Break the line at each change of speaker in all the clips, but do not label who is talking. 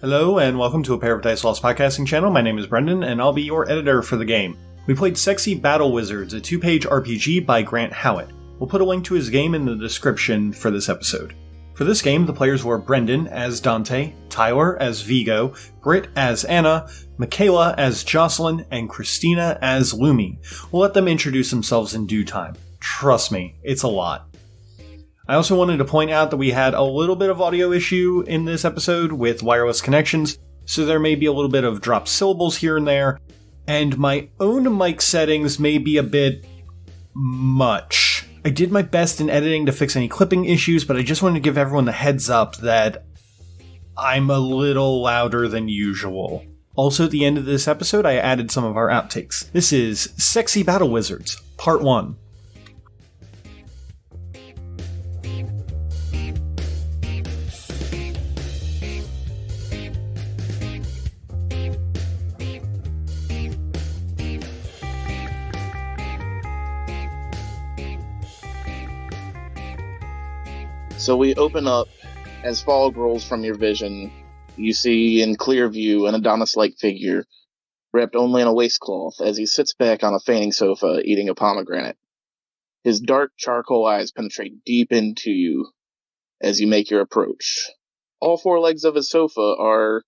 Hello, and welcome to A Pair of Dice Lost podcasting channel. My name is Brendan, and I'll be your editor for the game. We played Sexy Battle Wizards, a 2-page RPG by Grant Howitt. We'll put a link to his game in the description for this episode. For this game, the players were Brendan as Dante, Tyler as Vigo, Britt as Anna, Michaela as Jocelyn, and Christina as Lumi. We'll let them introduce themselves in due time. Trust me, it's a lot. I also wanted to point out that we had a little bit of audio issue in this episode with wireless connections, so there may be a little bit of dropped syllables here and there, and my own mic settings may be a bit much. I did my best in editing to fix any clipping issues, but I just wanted to give everyone the heads up that I'm a little louder than usual. Also, at the end of this episode, I added some of our outtakes. This is Sexy Battle Wizards, Part 1.
So we open up, as fog rolls from your vision, you see in clear view an Adonis-like figure, wrapped only in a waistcloth, as he sits back on a fainting sofa eating a pomegranate. His dark charcoal eyes penetrate deep into you as you make your approach. All four legs of his sofa are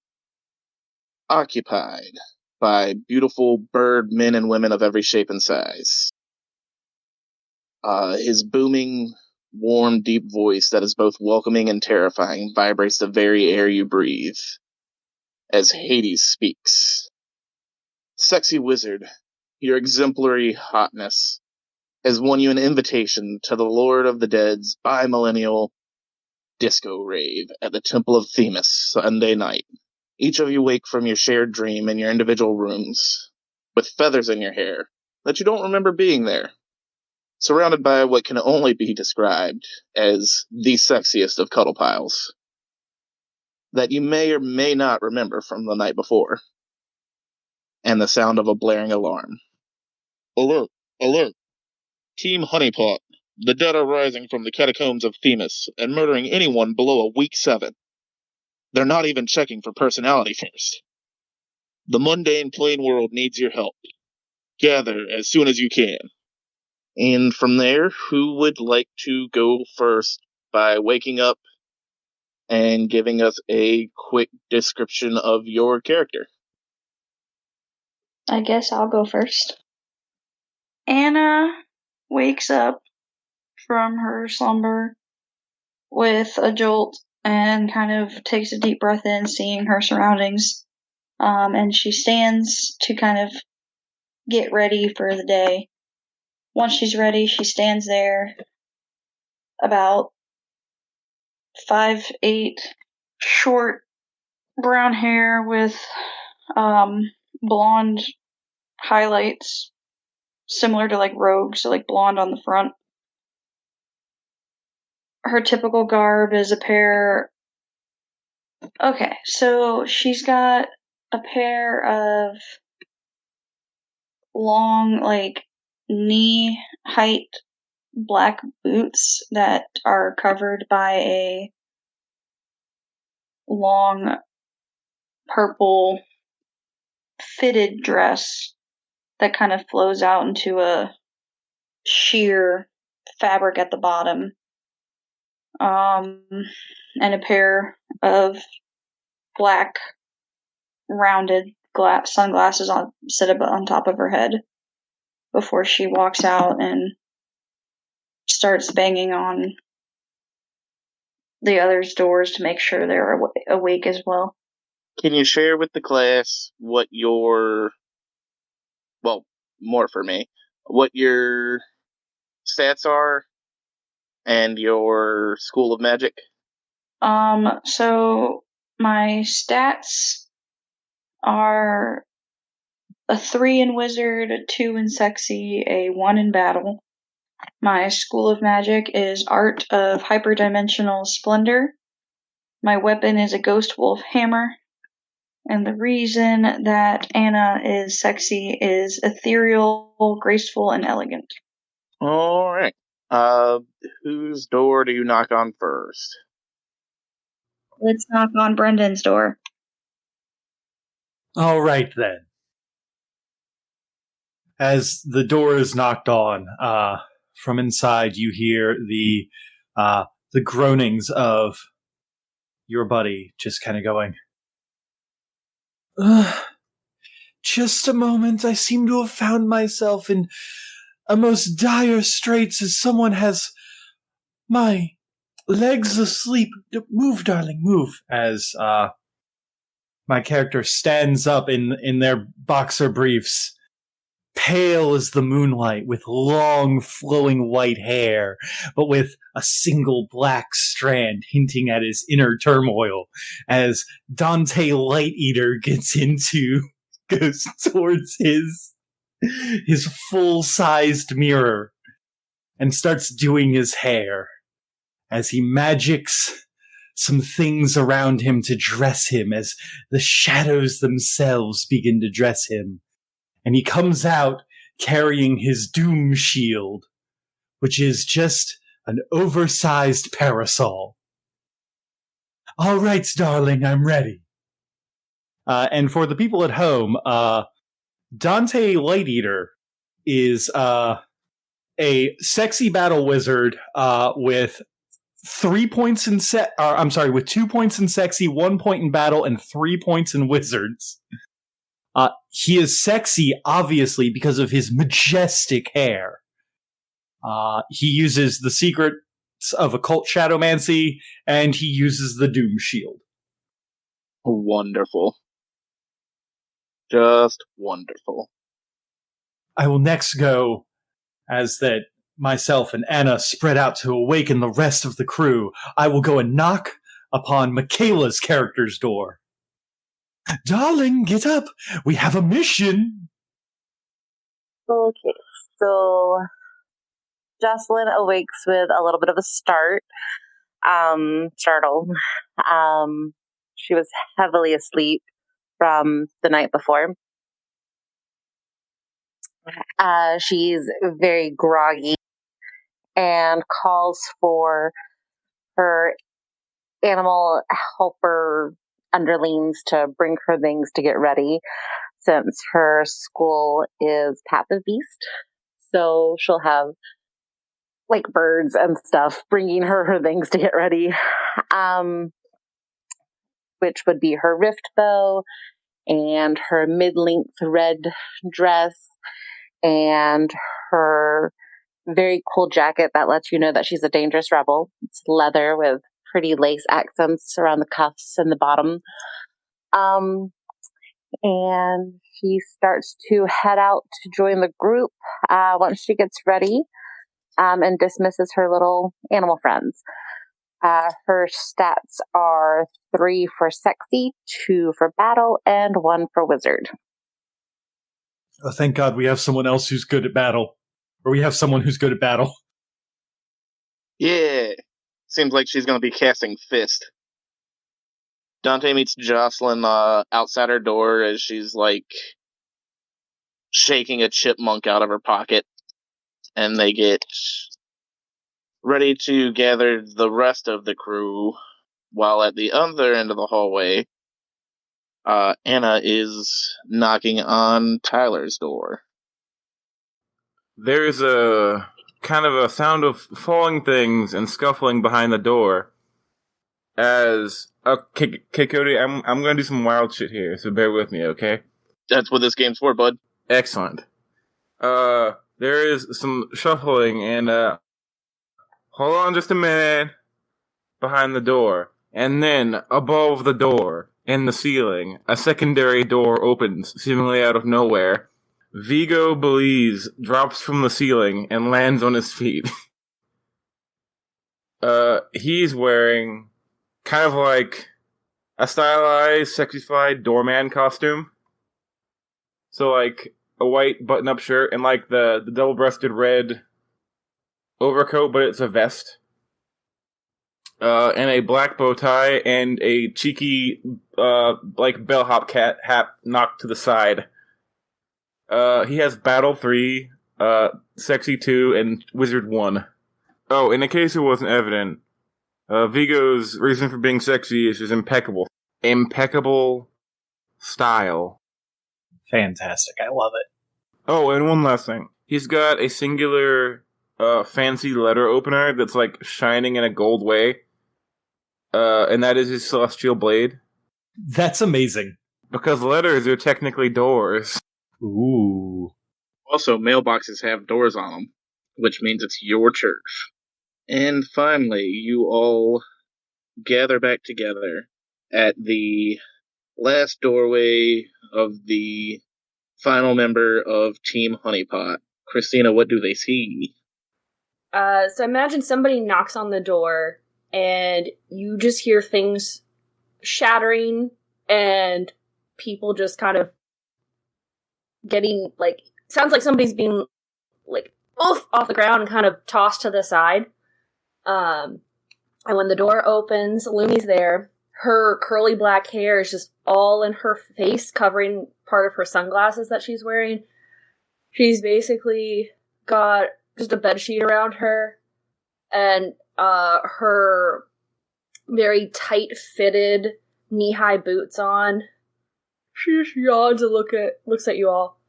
occupied by beautiful bird men and women of every shape and size. His booming, warm, deep voice that is both welcoming and terrifying vibrates the very air you breathe as Hades speaks. Sexy wizard, your exemplary hotness has won you an invitation to the Lord of the Dead's bi-millennial disco rave at the Temple of Themis Sunday night. Each of you wake from your shared dream in your individual rooms with feathers in your hair that you don't remember being there, surrounded by what can only be described as the sexiest of cuddle piles that you may or may not remember from the night before, and the sound of a blaring alarm. Alert! Alert! Team Honeypot, the dead are rising from the catacombs of Themis and murdering anyone below a week 7. They're not even checking for personality first. The mundane plain world needs your help. Gather as soon as you can. And from there, who would like to go first by waking up and giving us a quick description of your character?
I guess I'll go first. Anna wakes up from her slumber with a jolt and kind of takes a deep breath in, seeing her surroundings. And she stands to kind of get ready for the day. Once she's ready, she stands there, about 5'8", short, brown hair with blonde highlights, similar to like Rogue, so like blonde on the front. Her typical garb is a pair... Okay, so she's got a pair of long, like, knee-height black boots that are covered by a long purple fitted dress that kind of flows out into a sheer fabric at the bottom. And a pair of black rounded sunglasses set up on top of her head before she walks out and starts banging on the others' doors to make sure they're awake as well.
Can you share with the class what your, well, more for me, what your stats are and your School of Magic?
So my stats are a 3 in Wizard, a 2 in Sexy, a 1 in Battle. My School of Magic is Art of Hyperdimensional Splendor. My weapon is a Ghost Wolf Hammer. And the reason that Anna is sexy is ethereal, graceful, and elegant.
Alright. Whose door do you knock on first?
Let's knock on Brendan's door.
All right, then. As the door is knocked on, from inside you hear the groanings of your buddy just kind of going, just a moment, I seem to have found myself in a most dire straits as someone has my legs asleep. Move, darling, move. As my character stands up in their boxer briefs, pale as the moonlight, with long flowing white hair, but with a single black strand hinting at his inner turmoil, as Dante Light-Eater goes towards his full-sized mirror and starts doing his hair, as he magics some things around him to dress him, as the shadows themselves begin to dress him. And he comes out carrying his doom shield, which is just an oversized parasol. All right, darling, I'm ready. And for the people at home, Dante Light-Eater is a sexy battle wizard with 3 points in with 2 points in sexy, 1 point in battle, and 3 points in wizards. He is sexy, obviously, because of his majestic hair. He uses the secrets of occult shadowmancy, and he uses the Doom Shield.
Wonderful. Just wonderful.
I will next go, as that myself and Anna spread out to awaken the rest of the crew. I will go and knock upon Michaela's character's door. Darling, get up. We have a mission.
Okay, so Jocelyn awakes with a little bit of a startle. She was heavily asleep from the night before. She's very groggy and calls for her animal helper underlings to bring her things to get ready, since her school is Path of Beast. So she'll have like birds and stuff bringing her things to get ready, which would be her rift bow and her mid-length red dress and her very cool jacket that lets you know that she's a dangerous rebel. It's leather with pretty lace accents around the cuffs and the bottom. And she starts to head out to join the group once she gets ready, and dismisses her little animal friends. Her stats are 3 for sexy, 2 for battle, and 1 for wizard.
Oh, thank God we have someone else who's good at battle. Or we have someone who's good at battle.
Yeah. Seems like she's going to be casting Fist. Dante meets Jocelyn outside her door as she's, like, shaking a chipmunk out of her pocket. And they get ready to gather the rest of the crew, while at the other end of the hallway, Anna is knocking on Tyler's door.
There's a kind of a sound of falling things and scuffling behind the door. As okay, Cody, I'm gonna do some wild shit here, so bear with me, okay?
That's what this game's for, bud.
Excellent. There is some shuffling and hold on just a minute, behind the door, and then above the door in the ceiling, a secondary door opens, seemingly out of nowhere. Vigo Belize drops from the ceiling and lands on his feet. He's wearing kind of like a stylized, sexified doorman costume. So like a white button-up shirt and like the double-breasted red overcoat, but it's a vest. And a black bow tie and a cheeky, like bellhop hat knocked to the side. He has Battle 3, Sexy 2, and Wizard 1. Oh, in case it wasn't evident, Vigo's reason for being sexy is just impeccable. Impeccable style.
Fantastic. I love it.
Oh, and one last thing. He's got a singular fancy letter opener that's like shining in a gold way. And that is his celestial blade.
That's amazing.
Because letters are technically doors.
Ooh.
Also, mailboxes have doors on them, which means it's your church. And finally, you all gather back together at the last doorway of the final member of Team Honeypot. Christina, what do they see?
So imagine somebody knocks on the door, and you just hear things shattering, and people just kind of getting, like, sounds like somebody's being, like, off the ground and kind of tossed to the side. And when the door opens, Lumi's there. Her curly black hair is just all in her face, covering part of her sunglasses that she's wearing. She's basically got just a bedsheet around her, and her very tight-fitted knee-high boots on. She just yawns and looks at you all.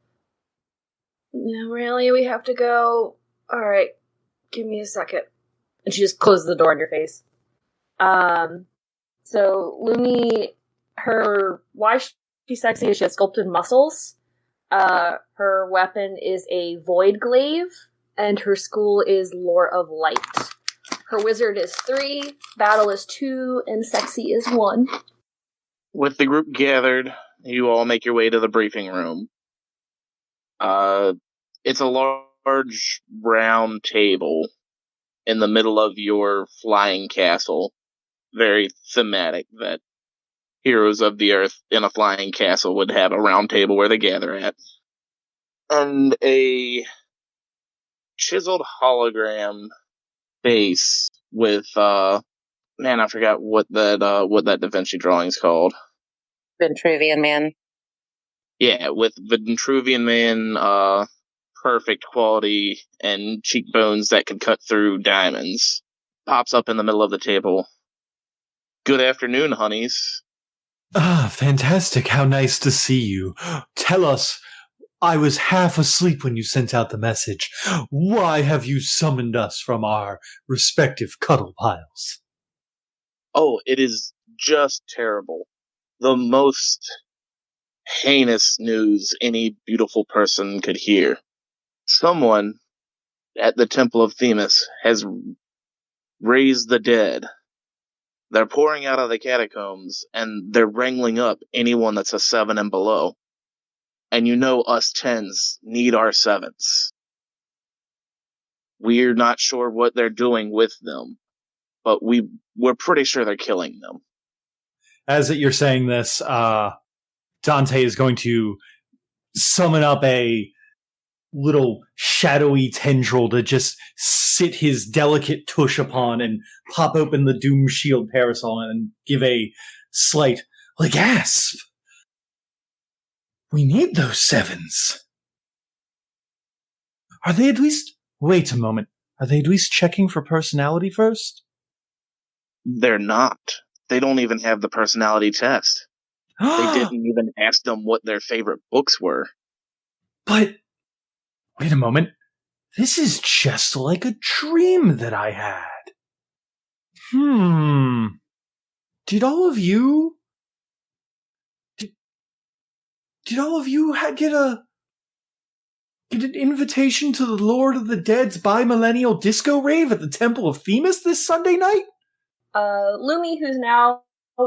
No, really? We have to go? Alright, give me a second. And she just closes the door in your face. So Lumi, why she's sexy is she has sculpted muscles. Her weapon is a void glaive, and her school is Lore of Light. Her wizard is 3, battle is 2, and sexy is 1.
With the group gathered, you all make your way to the briefing room. It's a large round table in the middle of your flying castle. Very thematic that heroes of the earth in a flying castle would have a round table where they gather at. And a chiseled hologram face with, I forgot what that Da Vinci drawing's called.
Ventruvian Man.
Yeah, with Ventruvian Man, perfect quality and cheekbones that could cut through diamonds. Pops up in the middle of the table. Good afternoon, honeys.
Ah, fantastic. How nice to see you. Tell us, I was half asleep when you sent out the message. Why have you summoned us from our respective cuddle piles?
Oh, it is just terrible. The most heinous news any beautiful person could hear. Someone at the Temple of Themis has raised the dead. They're pouring out of the catacombs, and they're wrangling up anyone that's a 7 and below. And you know us 10s need our 7s. We're not sure what they're doing with them, but we're pretty sure they're killing them.
As you're saying this, Dante is going to summon up a little shadowy tendril to just sit his delicate tush upon and pop open the Doom Shield parasol and give a slight gasp. We need those 7s. Are they at least... Wait a moment. Are they at least checking for personality first?
They're not. They don't even have the personality test. They didn't even ask them what their favorite books were.
But... Wait a moment. This is just like a dream that I had. Did all of you get an invitation to the Lord of the Dead's bi-millennial disco rave at the Temple of Themis this Sunday night?
Lumi, who's now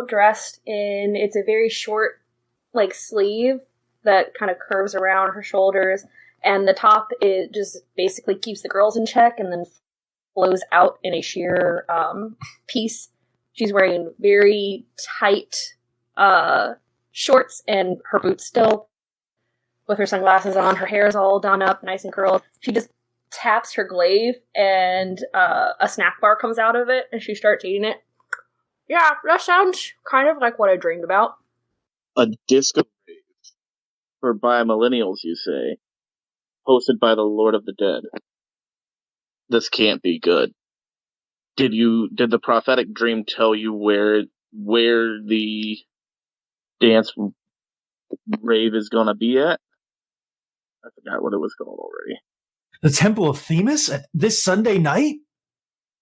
dressed in, it's a very short, sleeve that kind of curves around her shoulders, and the top just basically keeps the girls in check and then flows out in a sheer piece. She's wearing very tight shorts and her boots still, with her sunglasses on. Her hair is all done up, nice and curled. She just taps her glaive, and a snack bar comes out of it, and she starts eating it. Yeah, that sounds kind of like what I dreamed about.
A disco rave for bi-millennials, you say? Hosted by the Lord of the Dead. This can't be good. Did the prophetic dream tell you where the dance rave is gonna be at. I forgot what it was called already.
The Temple of Themis this Sunday night?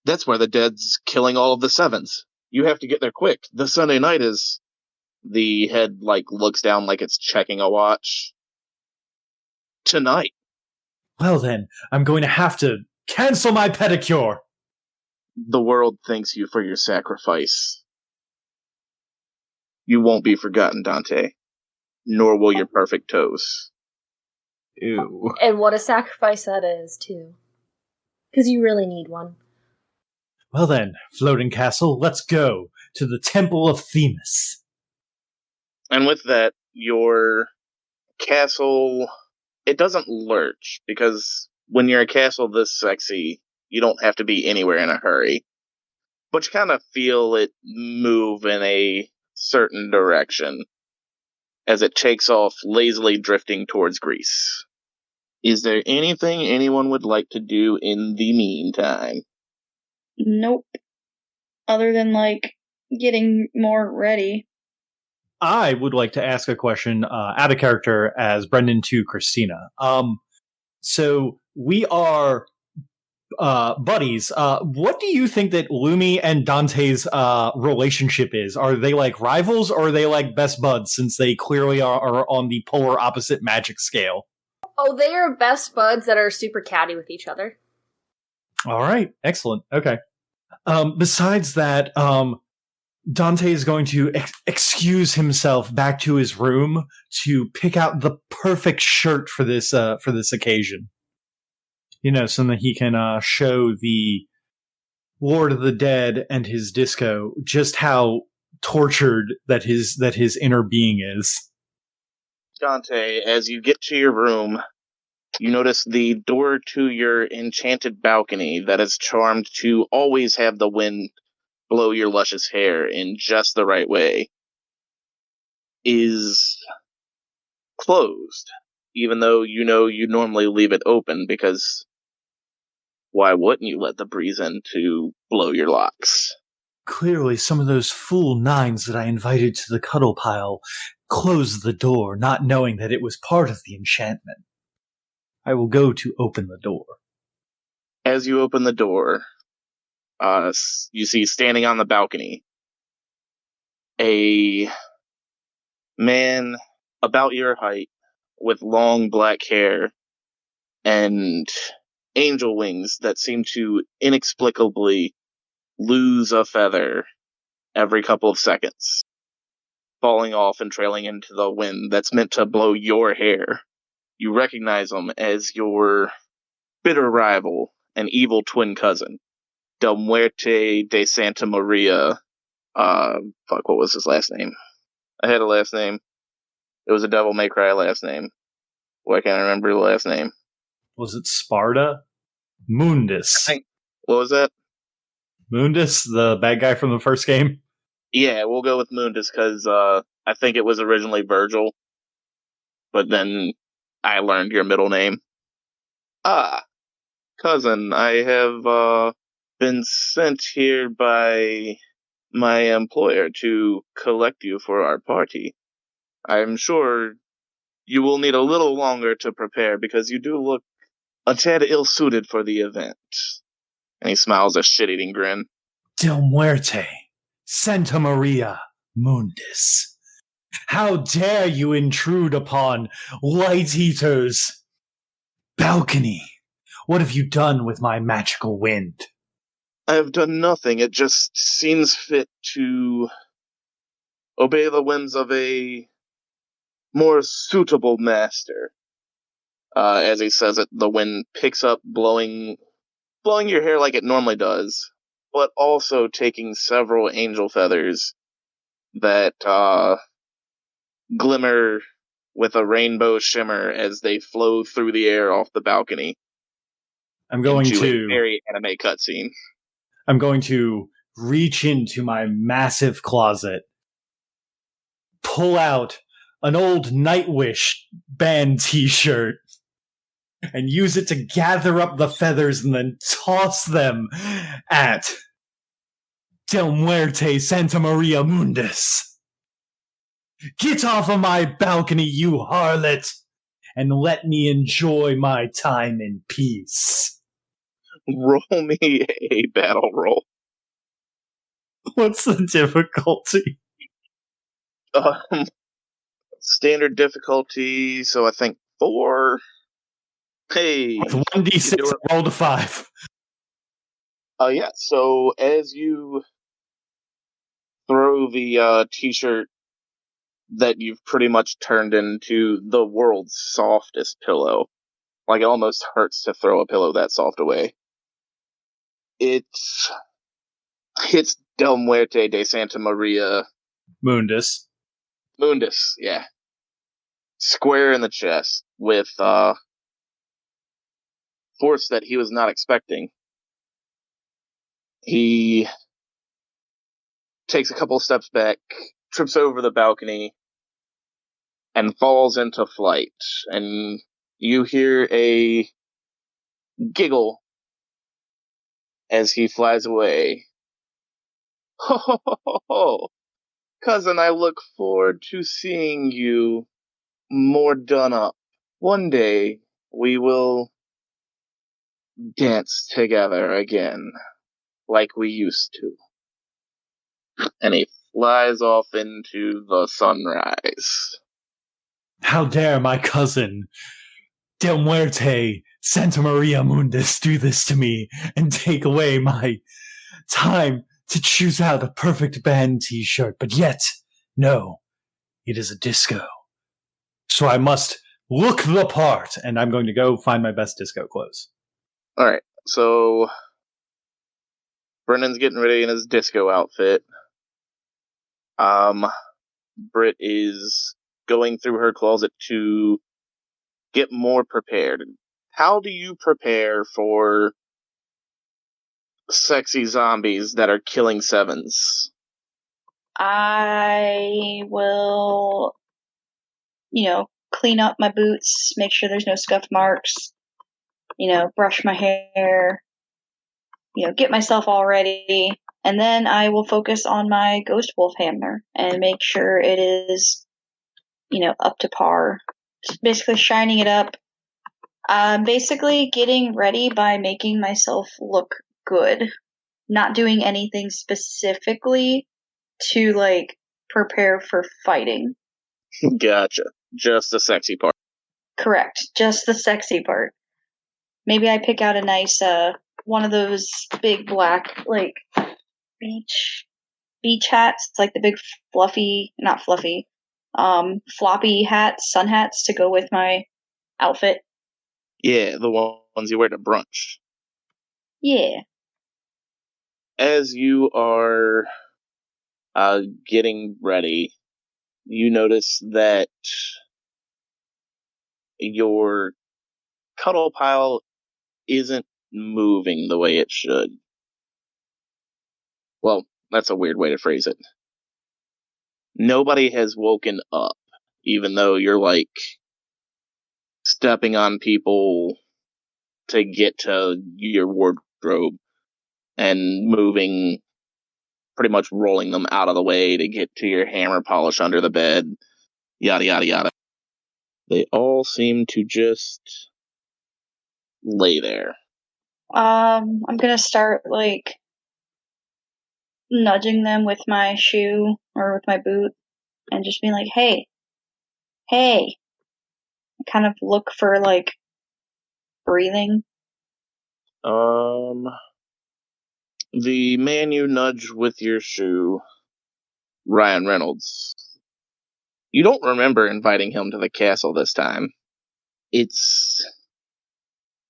That's where the dead's killing all of the sevens. You have to get there quick. The Sunday night is... The head, looks down like it's checking a watch. Tonight.
Well then, I'm going to have to cancel my pedicure.
The world thanks you for your sacrifice. You won't be forgotten, Dante. Nor will your perfect toes.
Ew.
And what a sacrifice that is, too. Because you really need one.
Well then, Floating Castle, let's go to the Temple of Themis.
And with that, your castle, it doesn't lurch, because when you're a castle this sexy, you don't have to be anywhere in a hurry. But you kind of feel it move in a certain direction as it takes off, lazily drifting towards Greece. Is there anything anyone would like to do in the meantime?
Nope. Other than, getting more ready.
I would like to ask a question out of character as Brendan to Christina. So we are buddies. What do you think that Lumi and Dante's relationship is? Are they rivals, or are they best buds, since they clearly are on the polar opposite magic scale?
Oh, they are best buds that are super catty with each other.
All right. Excellent. Okay. Besides that, Dante is going to excuse himself back to his room to pick out the perfect shirt for this occasion. So that he can show the Lord of the Dead and his disco just how tortured that his inner being is.
Dante, as you get to your room, you notice the door to your enchanted balcony that is charmed to always have the wind blow your luscious hair in just the right way is closed, even though you normally leave it open, because why wouldn't you let the breeze in to blow your locks?
Clearly, some of those fool nines that I invited to the cuddle pile closed the door, not knowing that it was part of the enchantment. I will go to open the door.
As you open the door, you see standing on the balcony a man about your height with long black hair and angel wings that seem to inexplicably lose a feather every couple of seconds, falling off and trailing into the wind that's meant to blow your hair. You recognize him as your bitter rival and evil twin cousin, Del Muerte de Santa Maria. What was his last name? I had a last name. It was a Devil May Cry last name. Why can't I remember the last name?
Was it Sparta? Mundus.
What was that?
Mundus, the bad guy from the first game?
Yeah, we'll go with Mundus, because I think it was originally Virgil. But then I learned your middle name. Cousin, I have been sent here by my employer to collect you for our party. I'm sure you will need a little longer to prepare, because you do look a tad ill-suited for the event. And he smiles a shit-eating grin.
Del Muerte, Santa Maria, Mundus. How dare you intrude upon Light Eater's balcony? What have you done with my magical wind?
I have done nothing. It just seems fit to obey the whims of a more suitable master. As he says it, the wind picks up, blowing your hair like it normally does, but also taking several angel feathers that glimmer with a rainbow shimmer as they flow through the air off the balcony.
I'm going
into
to
a very anime cutscene.
I'm going to reach into my massive closet, pull out an old Nightwish band t-shirt, and use it to gather up the feathers and then toss them at Del Muerte Santa Maria Mundus. Get off of my balcony, you harlot, and let me enjoy my time in peace.
Roll me a battle roll.
What's the difficulty?
Standard difficulty, so I think 4. Hey,
With 1d6, roll to 5.
Yeah, so as you throw the t-shirt that you've pretty much turned into the world's softest pillow, like it almost hurts to throw a pillow that soft away, it hits Del Muerte de Santa Maria
Mundus.
Yeah. Square in the chest with force that he was not expecting. He takes a couple steps back, trips over the balcony, and falls into flight. And you hear a giggle as he flies away. Ho ho ho ho ho! Cousin, I look forward to seeing you more done up. One day, we will dance together again, like we used to. And he flies off into the sunrise.
How dare my cousin, Del Muerte, Santa Maria Mundus, do this to me and take away my time to choose out a perfect band t-shirt. But yet, no, it is a disco. So I must look the part, and I'm going to go find my best disco clothes.
Alright, so Brendan's getting ready in his disco outfit. Britt is going through her closet to get more prepared. How do you prepare for sexy zombies that are killing sevens?
I will, clean up my boots, make sure there's no scuff marks, brush my hair, get myself all ready. And then I will focus on my Ghost Wolf hammer and make sure it is, up to par. Just basically shining it up. Basically getting ready by making myself look good. Not doing anything specifically to, prepare for fighting.
Gotcha. Just the sexy part.
Correct. Just the sexy part. Maybe I pick out a nice, one of those big black, beach hats, like the big floppy hats, sun hats to go with my outfit.
Yeah, the ones you wear to brunch.
Yeah.
As you are getting ready, you notice that your cuddle pile isn't moving the way it should. Well, that's a weird way to phrase it. Nobody has woken up, even though you're, stepping on people to get to your wardrobe and moving, pretty much rolling them out of the way to get to your hammer polish under the bed, yada, yada, yada. They all seem to just lay there.
I'm gonna start, nudging them with my shoe or with my boot and just being like, hey. I kind of look for, breathing.
The man you nudge with your shoe, Ryan Reynolds, you don't remember inviting him to the castle this time. He's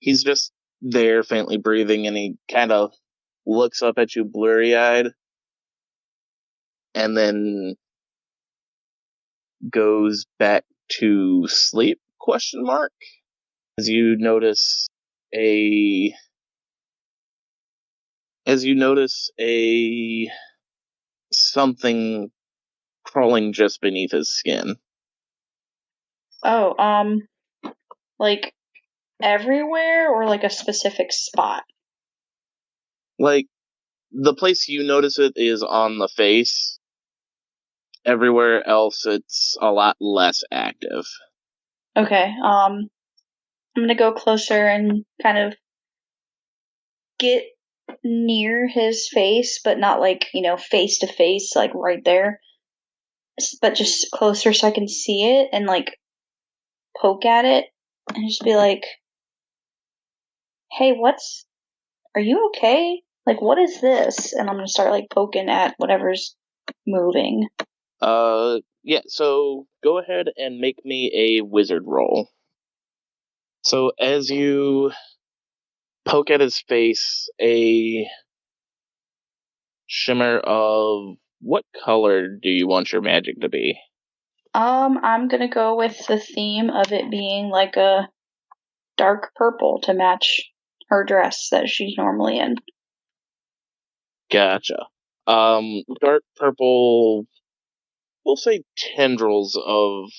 just there, faintly breathing, and he kind of looks up at you blurry-eyed, and then goes back to sleep, ? As you notice something crawling just beneath his skin.
Oh, everywhere or a specific spot?
The place you notice it is on the face, Everywhere else, it's a lot less active.
Okay, I'm gonna go closer and kind of get near his face, but not like, face to face, like right there, but just closer so I can see it and like poke at it and just be like, hey, are you okay? Like, what is this? And I'm gonna start like poking at whatever's moving.
Yeah, so go ahead and make me a wizard roll. So as you poke at his face, a shimmer of what color do you want your magic to be?
I'm gonna go with the theme of it being like a dark purple to match her dress that she's normally in.
Gotcha. Dark purple, we'll say tendrils of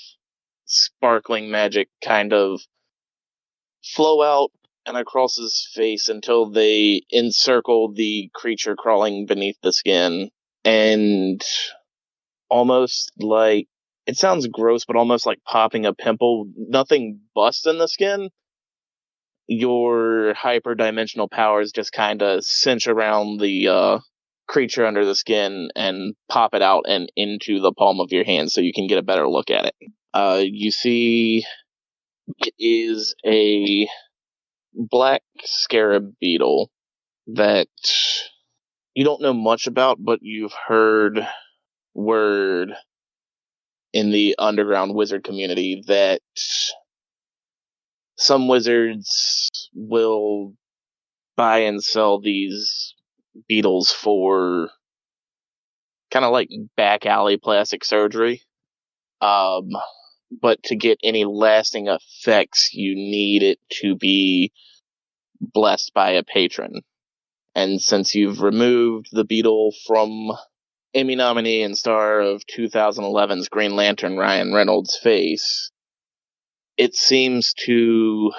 sparkling magic kind of flow out and across his face until they encircle the creature crawling beneath the skin. And almost like, it sounds gross, but almost like popping a pimple. Nothing busts in the skin. Your hyperdimensional powers just kind of cinch around the creature under the skin and pop it out and into the palm of your hand so you can get a better look at it. You see it is a black scarab beetle that you don't know much about, but you've heard word in the underground wizard community that some wizards will buy and sell these beetles for kind of like back alley plastic surgery. But to get any lasting effects, you need it to be blessed by a patron. And since you've removed the beetle from Emmy nominee and star of 2011's Green Lantern Ryan Reynolds' face, it seems to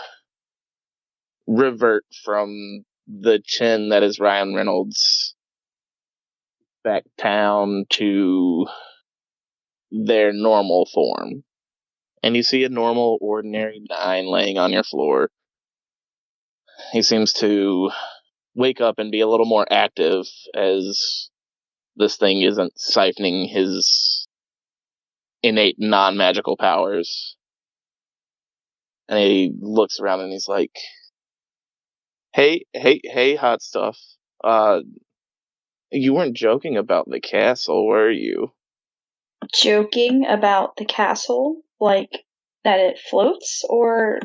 revert from the chin that is Ryan Reynolds back down to their normal form. And you see a normal, ordinary Nine laying on your floor. He seems to wake up and be a little more active as this thing isn't siphoning his innate non-magical powers. And he looks around and he's like, hey, hot stuff. You weren't joking about the castle, were you?
Joking about the castle, like that it floats, or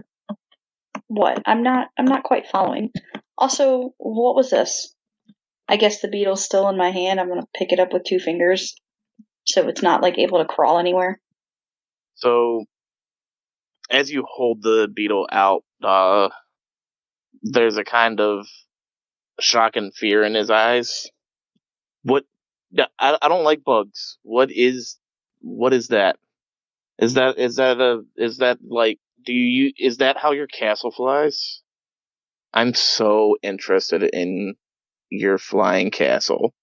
what? I'm not quite following. Also, what was this? I guess the beetle's still in my hand. I'm gonna pick it up with 2 fingers, so it's not like able to crawl anywhere.
So, as you hold the beetle out, there's a kind of shock and fear in his eyes. What? I don't like bugs. What is that? Is that like, is that how your castle flies? I'm so interested in your flying castle.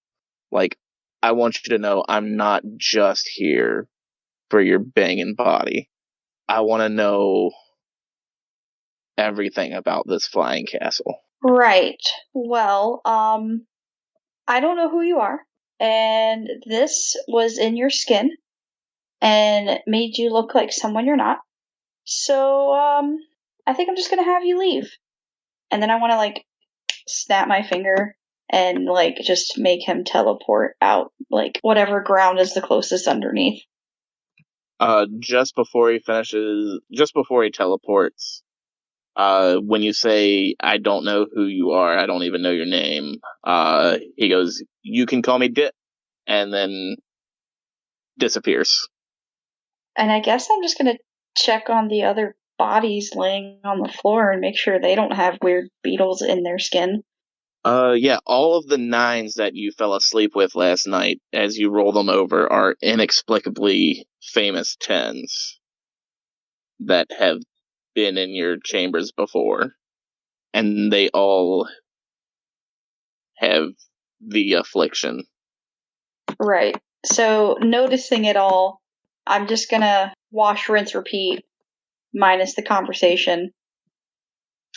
Like, I want you to know I'm not just here for your banging body. I want to know everything about this flying castle.
Right. Well, I don't know who you are, and this was in your skin and made you look like someone you're not. So, I think I'm just gonna have you leave. And then I want to like snap my finger and like just make him teleport out, like whatever ground is the closest underneath.
Just before he teleports, when you say, I don't know who you are, I don't even know your name, he goes, you can call me Dit, and then disappears.
And I guess I'm just gonna check on the other bodies laying on the floor and make sure they don't have weird beetles in their skin.
Yeah, all of the 9s that you fell asleep with last night, as you roll them over, are inexplicably famous 10s that have been in your chambers before. And they all have the affliction.
Right. So, noticing it all, I'm just gonna wash, rinse, repeat, minus the conversation.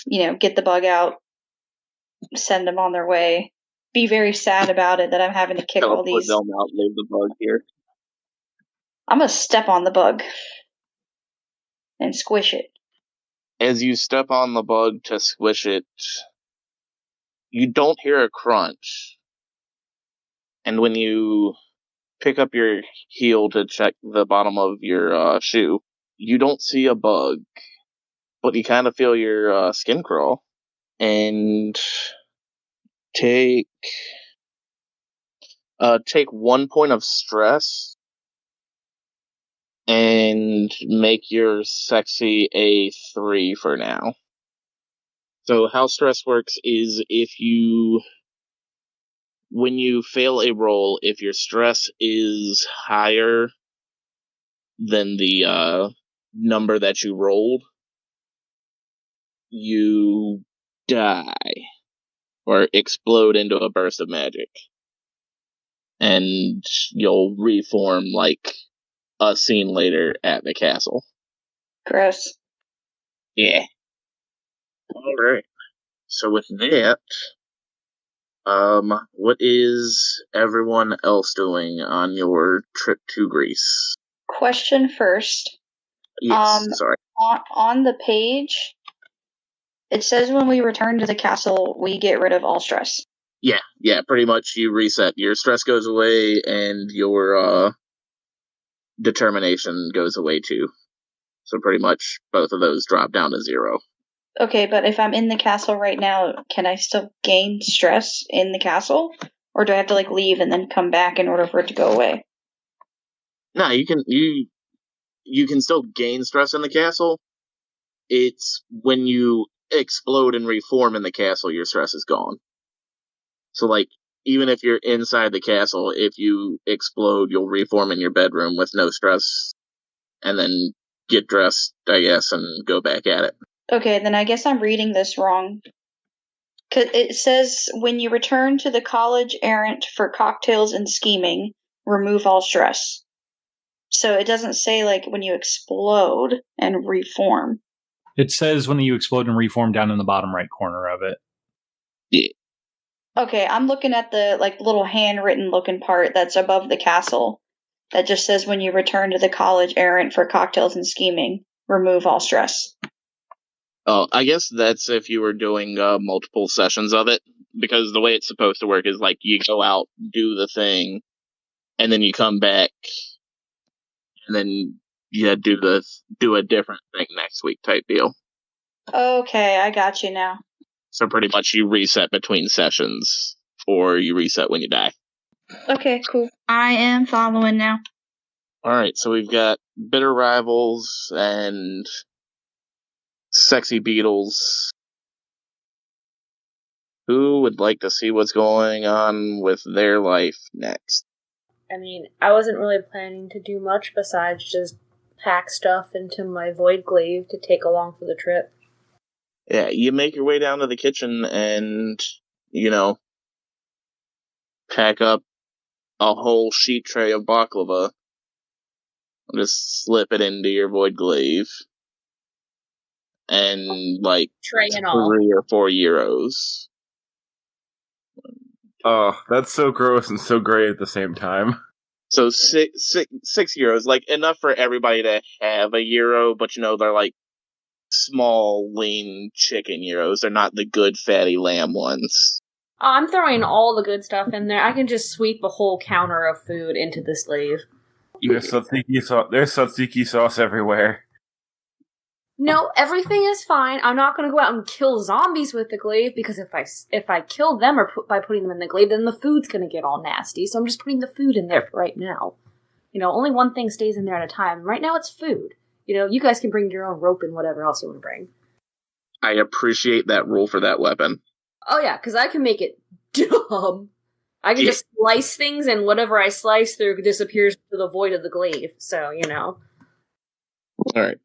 Get the bug out, send them on their way. Be very sad about it that I'm having to kick all
Teleport
these.
them out, leave the bug here.
I'm gonna step on the bug and squish it.
As you step on the bug to squish it, you don't hear a crunch. And when you pick up your heel to check the bottom of your shoe, you don't see a bug, but you kind of feel your skin crawl. And take 1 point of stress and make your sexy a 3 for now. So how stress works is when you fail a roll, if your stress is higher than the number that you rolled, you die or explode into a burst of magic. And you'll reform like a scene later at the castle.
Gross.
Yeah. Alright. So with that, what is everyone else doing on your trip to Greece?
Question first.
Yes, sorry.
On the page, it says when we return to the castle, we get rid of all stress.
Yeah, pretty much you reset. Your stress goes away, and your determination goes away too. So pretty much both of those drop down to 0.
Okay, but if I'm in the castle right now, can I still gain stress in the castle? Or do I have to, leave and then come back in order for it to go away?
No, you can still gain stress in the castle. It's when you explode and reform in the castle, your stress is gone. So, even if you're inside the castle, if you explode, you'll reform in your bedroom with no stress, and then get dressed, I guess, and go back at it.
Okay, then I guess I'm reading this wrong. 'Cause it says, when you return to the college errant for cocktails and scheming, remove all stress. So it doesn't say, when you explode and reform.
It says when you explode and reform down in the bottom right corner of it.
Yeah.
Okay, I'm looking at the, little handwritten looking part that's above the castle. That just says, when you return to the college errant for cocktails and scheming, remove all stress.
Oh, I guess that's if you were doing multiple sessions of it, because the way it's supposed to work is you go out, do the thing, and then you come back, and then you do a different thing next week type deal.
Okay, I got you now.
So pretty much you reset between sessions, or you reset when you die.
Okay, cool. I am following now.
Alright, so we've got bitter rivals and sexy beetles. Who would like to see what's going on with their life next?
I mean, I wasn't really planning to do much besides just pack stuff into my void glaive to take along for the trip.
Yeah, you make your way down to the kitchen and, pack up a whole sheet tray of baklava. Just slip it into your void glaive. And,
tray and all.
3 or 4 euros.
Oh, that's so gross and so great at the same time.
So 6 euros, enough for everybody to have a euro, but they're small, lean chicken euros. They're not the good fatty lamb ones.
Oh, I'm throwing all the good stuff in there. I can just sweep a whole counter of food into the slave.
There's tzatziki sauce everywhere.
No, everything is fine. I'm not going to go out and kill zombies with the glaive, because if I kill them by putting them in the glaive, then the food's going to get all nasty. So I'm just putting the food in there for right now. Only one thing stays in there at a time. Right now it's food. You guys can bring your own rope and whatever else you want to bring.
I appreciate that rule for that weapon.
Oh yeah, because I can make it dumb. I can just slice things, and whatever I slice through disappears to the void of the glaive. So,
Alright,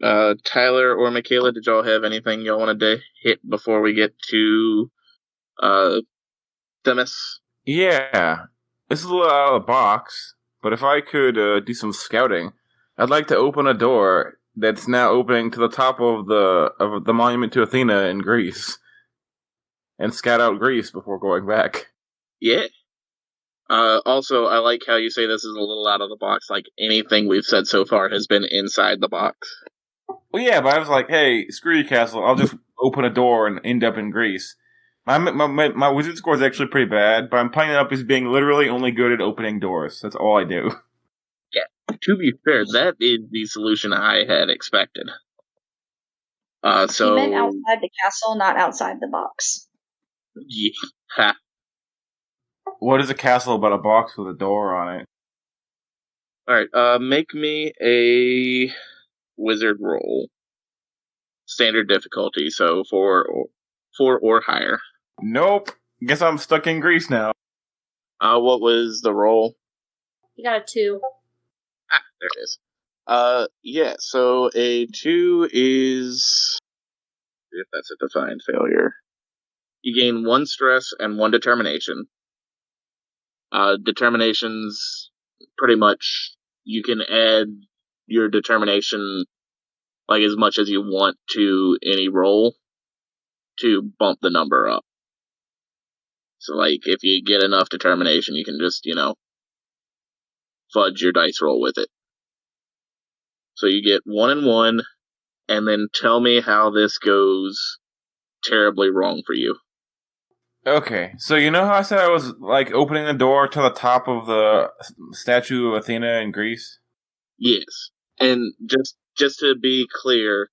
Tyler or Michaela, did y'all have anything y'all wanted to hit before we get to Themis?
Yeah. This is a little out of the box, but if I could do some scouting, I'd like to open a door that's now opening to the top of the monument to Athena in Greece, and scout out Greece before going back.
Yeah. Also, I like how you say this is a little out of the box. Like, anything we've said so far has been inside the box.
Well, yeah, but I was like, hey, screw you, Castle. I'll just open a door and end up in Greece. My wizard score is actually pretty bad, but I'm playing it up as being literally only good at opening doors. That's all I do.
Yeah, to be fair, that is the solution I had expected.
He meant outside the castle, not outside the box.
Yeah.
What is a castle but a box with a door on it?
Alright, make me a wizard roll. Standard difficulty, so 4 or higher.
Nope. Guess I'm stuck in Greece now.
What was the roll?
You got a 2.
There it is. Yeah, so a 2 is... if that's a defined failure. You gain 1 stress and 1 determination. Determinations, pretty much, you can add your determination like as much as you want to any roll to bump the number up. So, like, if you get enough determination, you can just, fudge your dice roll with it. So you get 1 and 1, and then tell me how this goes terribly wrong for you.
Okay, so you know how I said I was, like, opening the door to the top of the statue of Athena in Greece?
Yes. And just to be clear,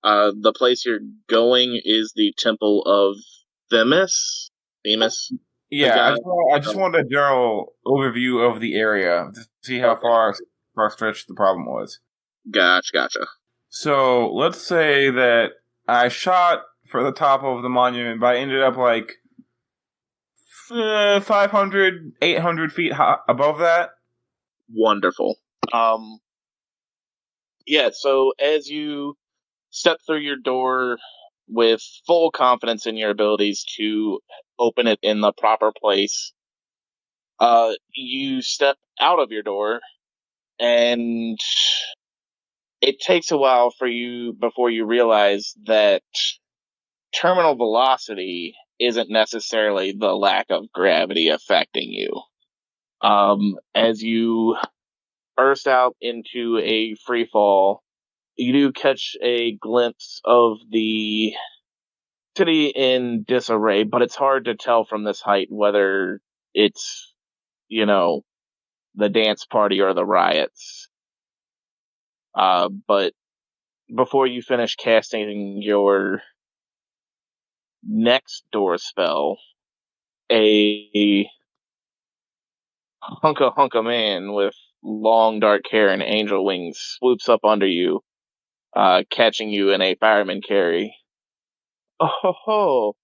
the place you're going is the Temple of Themis? Themis?
Yeah, I just wanted a general overview of the area to see how far stretched the problem was.
Gotcha.
So, let's say that I shot for the top of the monument, but I ended up, like, 500, 800 feet above that.
Wonderful. Yeah, so as you step through your door with full confidence in your abilities to open it in the proper place, you step out of your door, and it takes a while for you before you realize that terminal velocity isn't necessarily the lack of gravity affecting you. As you burst out into a free fall, you do catch a glimpse of the city in disarray, but it's hard to tell from this height whether it's, the dance party or the riots. But before you finish casting your next door spell, a hunka man with long dark hair and angel wings swoops up under you, catching you in a fireman carry. Oh,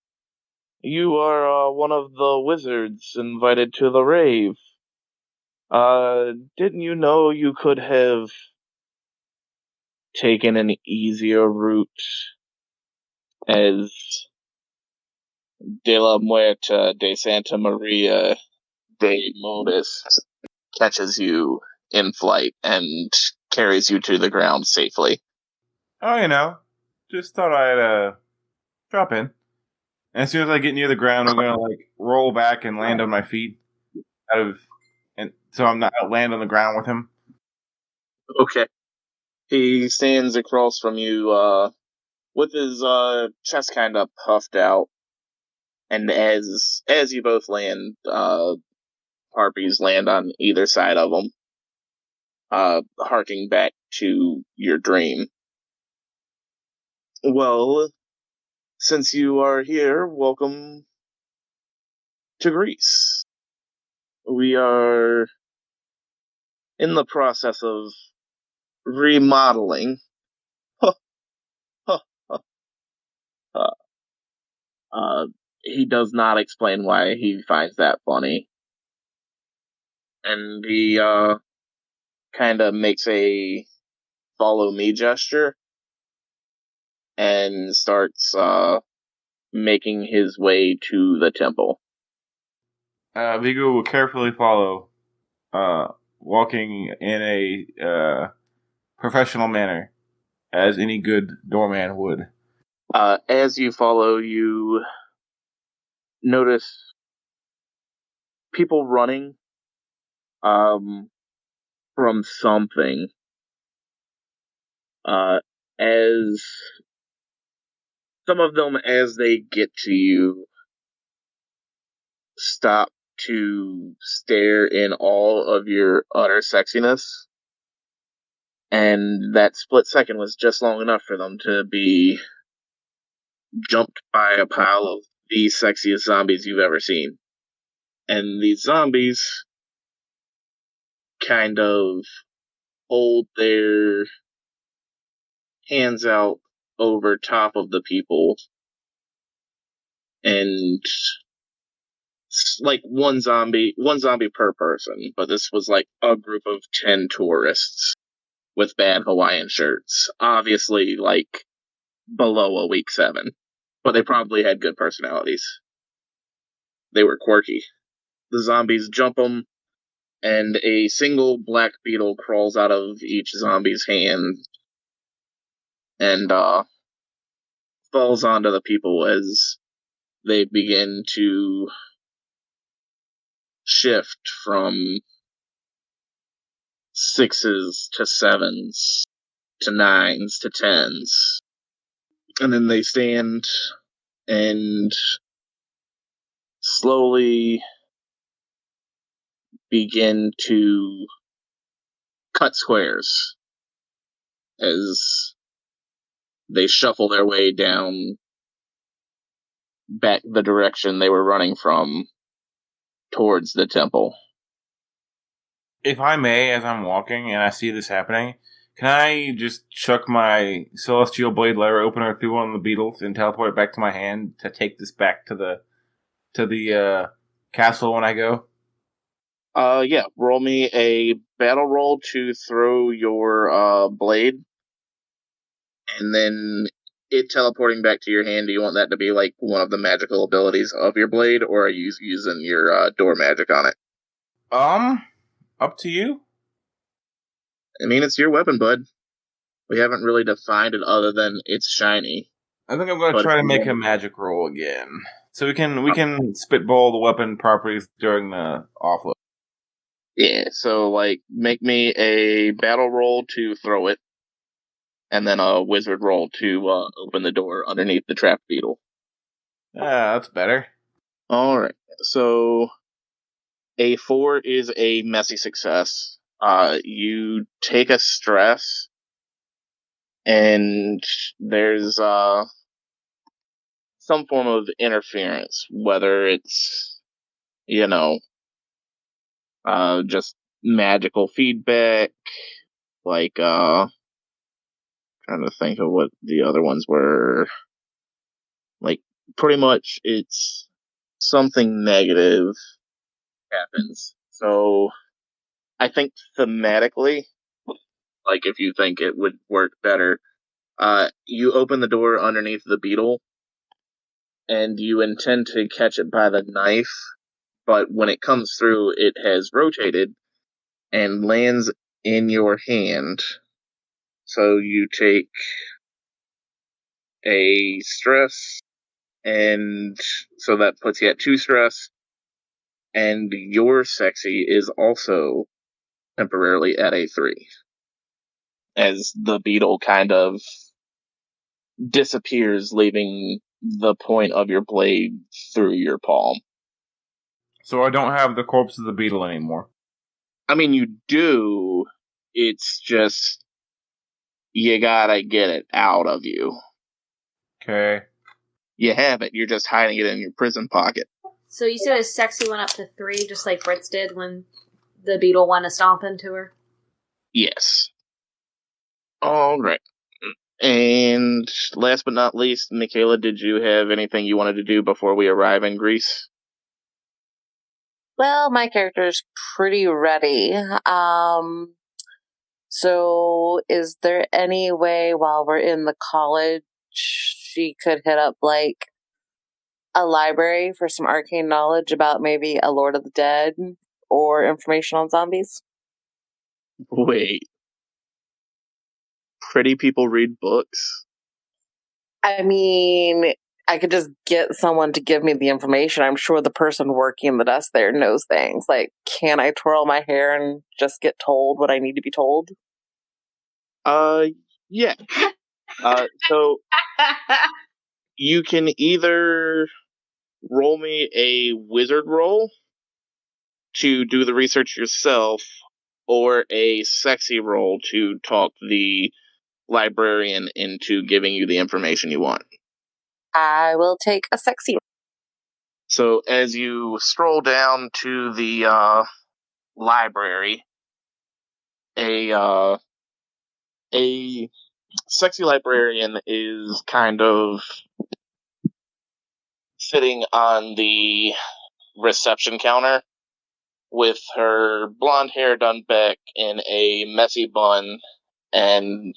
you are one of the wizards invited to the rave. Didn't you know you could have taken an easier route, as De la Muerta de Santa Maria de Modis catches you in flight and carries you to the ground safely?
Oh, just thought I'd drop in. And as soon as I get near the ground, I'm gonna roll back and land on my feet, so I'm not land on the ground with him.
Okay. He stands across from you, with his chest kind of puffed out, and as you both land, harpies land on either side of him, harking back to your dream. Well, since you are here, welcome to Greece. We are in the process of remodeling. He does not explain why he finds that funny. And he kind of makes a follow me gesture and starts making his way to the temple.
Vigo will carefully follow walking in a professional manner, as any good doorman would.
As you follow, you notice people running from something. As some of them, as they get to you, stop to stare in awe of your utter sexiness. And that split second was just long enough for them to be jumped by a pile of the sexiest zombies you've ever seen. And these zombies kind of hold their hands out over top of the people, and like one zombie per person, but this was like a group of 10 tourists with bad Hawaiian shirts, obviously like below a week 7, but they probably had good personalities. They were quirky. The zombies jump them, and a single black beetle crawls out of each zombie's hand and falls onto the people as they begin to shift from 6s to 7s to 9s to 10s. And then they stand and slowly begin to cut squares as they shuffle their way down back the direction they were running from towards the temple.
If I may, as I'm walking and I see this happening, can I just chuck my celestial blade letter opener through one of the beetles and teleport it back to my hand to take this back to the castle when I go?
Yeah, roll me a battle roll to throw your blade, and then it teleporting back to your hand. Do you want that to be like one of the magical abilities of your blade, or are you using your door magic on it?
Up to you.
I mean, it's your weapon, bud. We haven't really defined it other than it's shiny.
I think I'm going to try to make a magic roll again, so we can spitball the weapon properties during the offload.
Yeah, so like make me a battle roll to throw it, and then a wizard roll to open the door underneath the trap beetle.
That's better.
Alright, so a 4 is a messy success. You take a stress, and there's some form of interference, whether it's, just magical feedback, like, trying to think of what the other ones were. Like, pretty much it's something negative happens. So, I think thematically, like if you think it would work better, you open the door underneath the beetle, and you intend to catch it by the knife, but when it comes through, it has rotated and lands in your hand. So you take a stress, and so that puts you at 2 stress, and your sexy is also temporarily at a 3. As the beetle kind of disappears, leaving the point of your blade through your palm.
So I don't have the corpse of the beetle anymore.
I mean, you do. It's just you gotta get it out of you.
Okay.
You have it. You're just hiding it in your prison pocket.
So you said his sexy went up to 3, just like Fritz did when the beetle went to stomp into her?
Yes. All right. And last but not least, Michaela, did you have anything you wanted to do before we arrive in Greece?
Well, my character's pretty ready. So is there any way while we're in the college she could hit up like a library for some arcane knowledge about maybe a Lord of the Dead or information on zombies?
Wait. Pretty people read books?
I mean, I could just get someone to give me the information. I'm sure the person working the desk there knows things. Like, can I twirl my hair and just get told what I need to be told?
Yeah. So you can either roll me a wizard roll to do the research yourself, or a sexy roll to talk the librarian into giving you the information you want.
I will take a sexy.
So as you stroll down to the library, a sexy librarian is kind of sitting on the reception counter with her blonde hair done back in a messy bun and,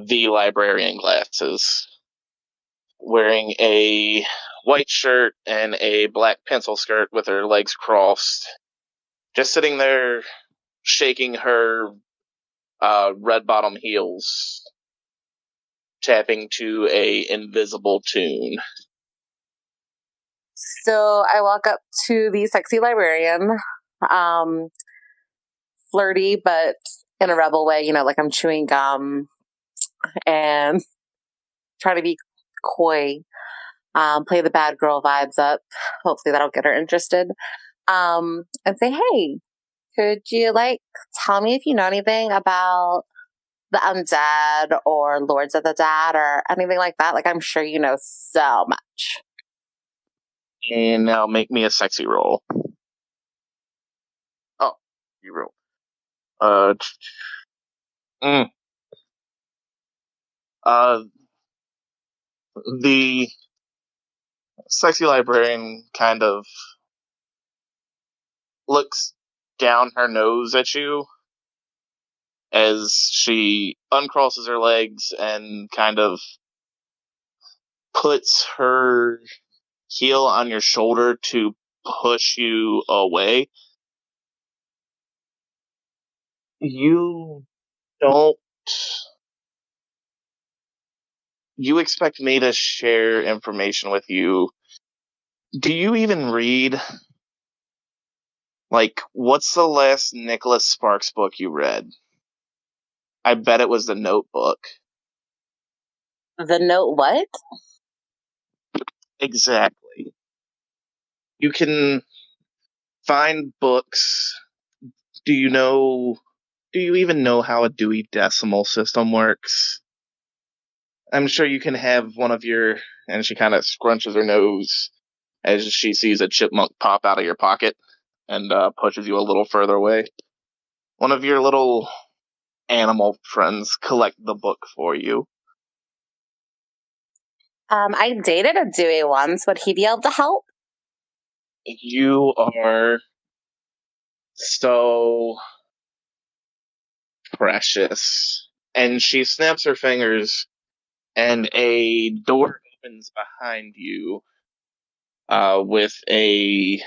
the librarian glasses. Wearing a white shirt and a black pencil skirt with her legs crossed. Just sitting there shaking her red bottom heels, tapping to a invisible tune.
So I walk up to the sexy librarian, flirty, but in a rebel way, like I'm chewing gum and try to be coy, play the bad girl vibes up. Hopefully that'll get her interested. And say, hey, could you tell me if you know anything about the undead or lords of the dead or anything like that? I'm sure you know so much.
And now make me a sexy roll. Oh, you roll. The sexy librarian kind of looks down her nose at you as she uncrosses her legs and kind of puts her heel on your shoulder to push you away. You don't... You expect me to share information with you. Do you even read? What's the last Nicholas Sparks book you read? I bet it was The Notebook.
The Note what?
Exactly. You can find books. Do you even know how a Dewey Decimal System works? I'm sure you can have one of your... And she kind of scrunches her nose as she sees a chipmunk pop out of your pocket and pushes you a little further away. One of your little animal friends collect the book for you.
I dated a Dewey once. Would he be able to help?
You are so precious. And she snaps her fingers, and a door opens behind you with a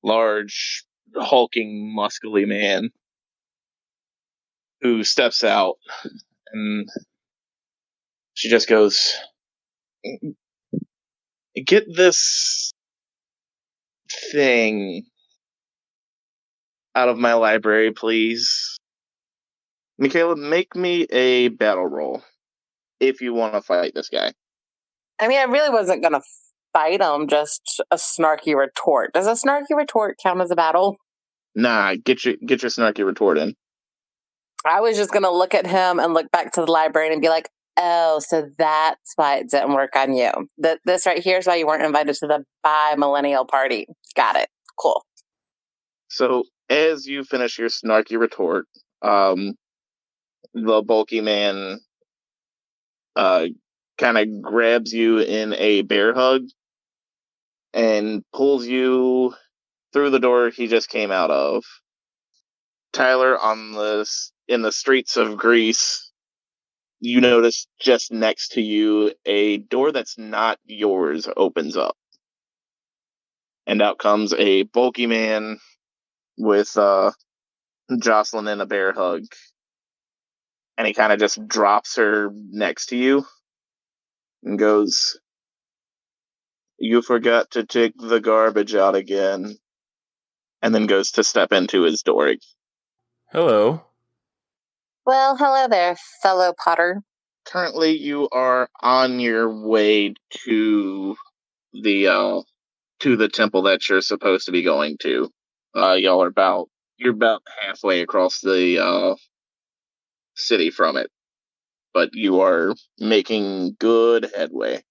large, hulking, muscly man who steps out, and she just goes, "Get this thing out of my library, please. Michaela, make me a battle roll if you want to fight this guy."
I mean, I really wasn't going to fight him, just a snarky retort. Does a snarky retort count as a battle?
Nah, get your snarky retort in.
I was just going to look at him and look back to the librarian and be like, oh, so that's why it didn't work on you. This right here is why you weren't invited to the bi-millennial party. Got it. Cool.
So, as you finish your snarky retort, the bulky man kind of grabs you in a bear hug and pulls you through the door he just came out of. Tyler, in the streets of Greece, you notice just next to you a door that's not yours opens up. And out comes a bulky man with Jocelyn in a bear hug. And he kind of just drops her next to you and goes, "You forgot to take the garbage out again." And then goes to step into his door.
Hello.
Well, hello there, fellow Potter.
Currently, you are on your way to the temple that you're supposed to be going to. You're about halfway across the city from it, but you are making good headway.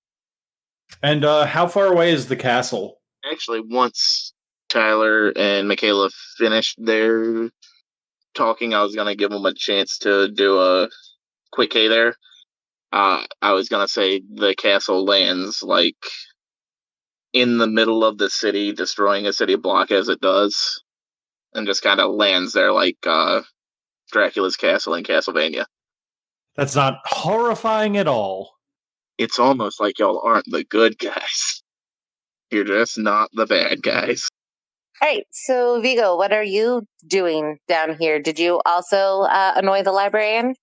And how far away is the castle?
Actually, once Tyler and Michaela finished their talking, I was gonna give them a chance to do a quick K there. I was gonna say the castle lands like in the middle of the city, destroying a city block as it does, and just kind of lands there like Dracula's castle in Castlevania.
That's not horrifying at all.
It's almost like y'all aren't the good guys. You're just not the bad guys.
All right, so Vigo, what are you doing down here? Did you also annoy the librarian?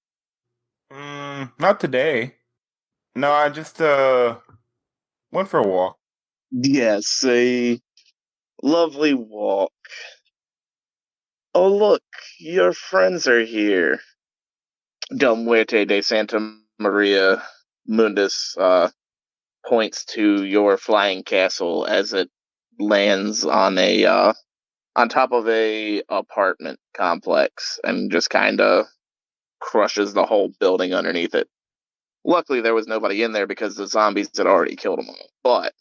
Not today. No, I just went for a walk.
Yes, a lovely walk. Oh, look, your friends are here. Del Muerte de Santa Maria Mundus points to your flying castle as it lands on top of a apartment complex and just kind of crushes the whole building underneath it. Luckily, there was nobody in there because the zombies had already killed them all. But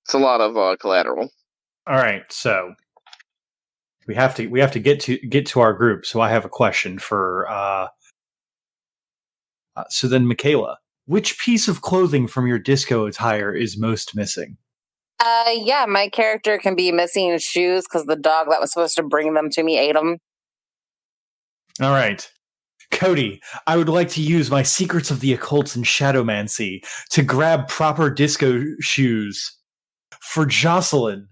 it's a lot of collateral.
All right, so we have to get to our group. So I have a question for. So then, Michaela, which piece of clothing from your disco attire is most missing?
Yeah, my character can be missing shoes because the dog that was supposed to bring them to me ate them.
All right. Cody, I would like to use my Secrets of the Occult and Shadowmancy to grab proper disco shoes for Jocelyn.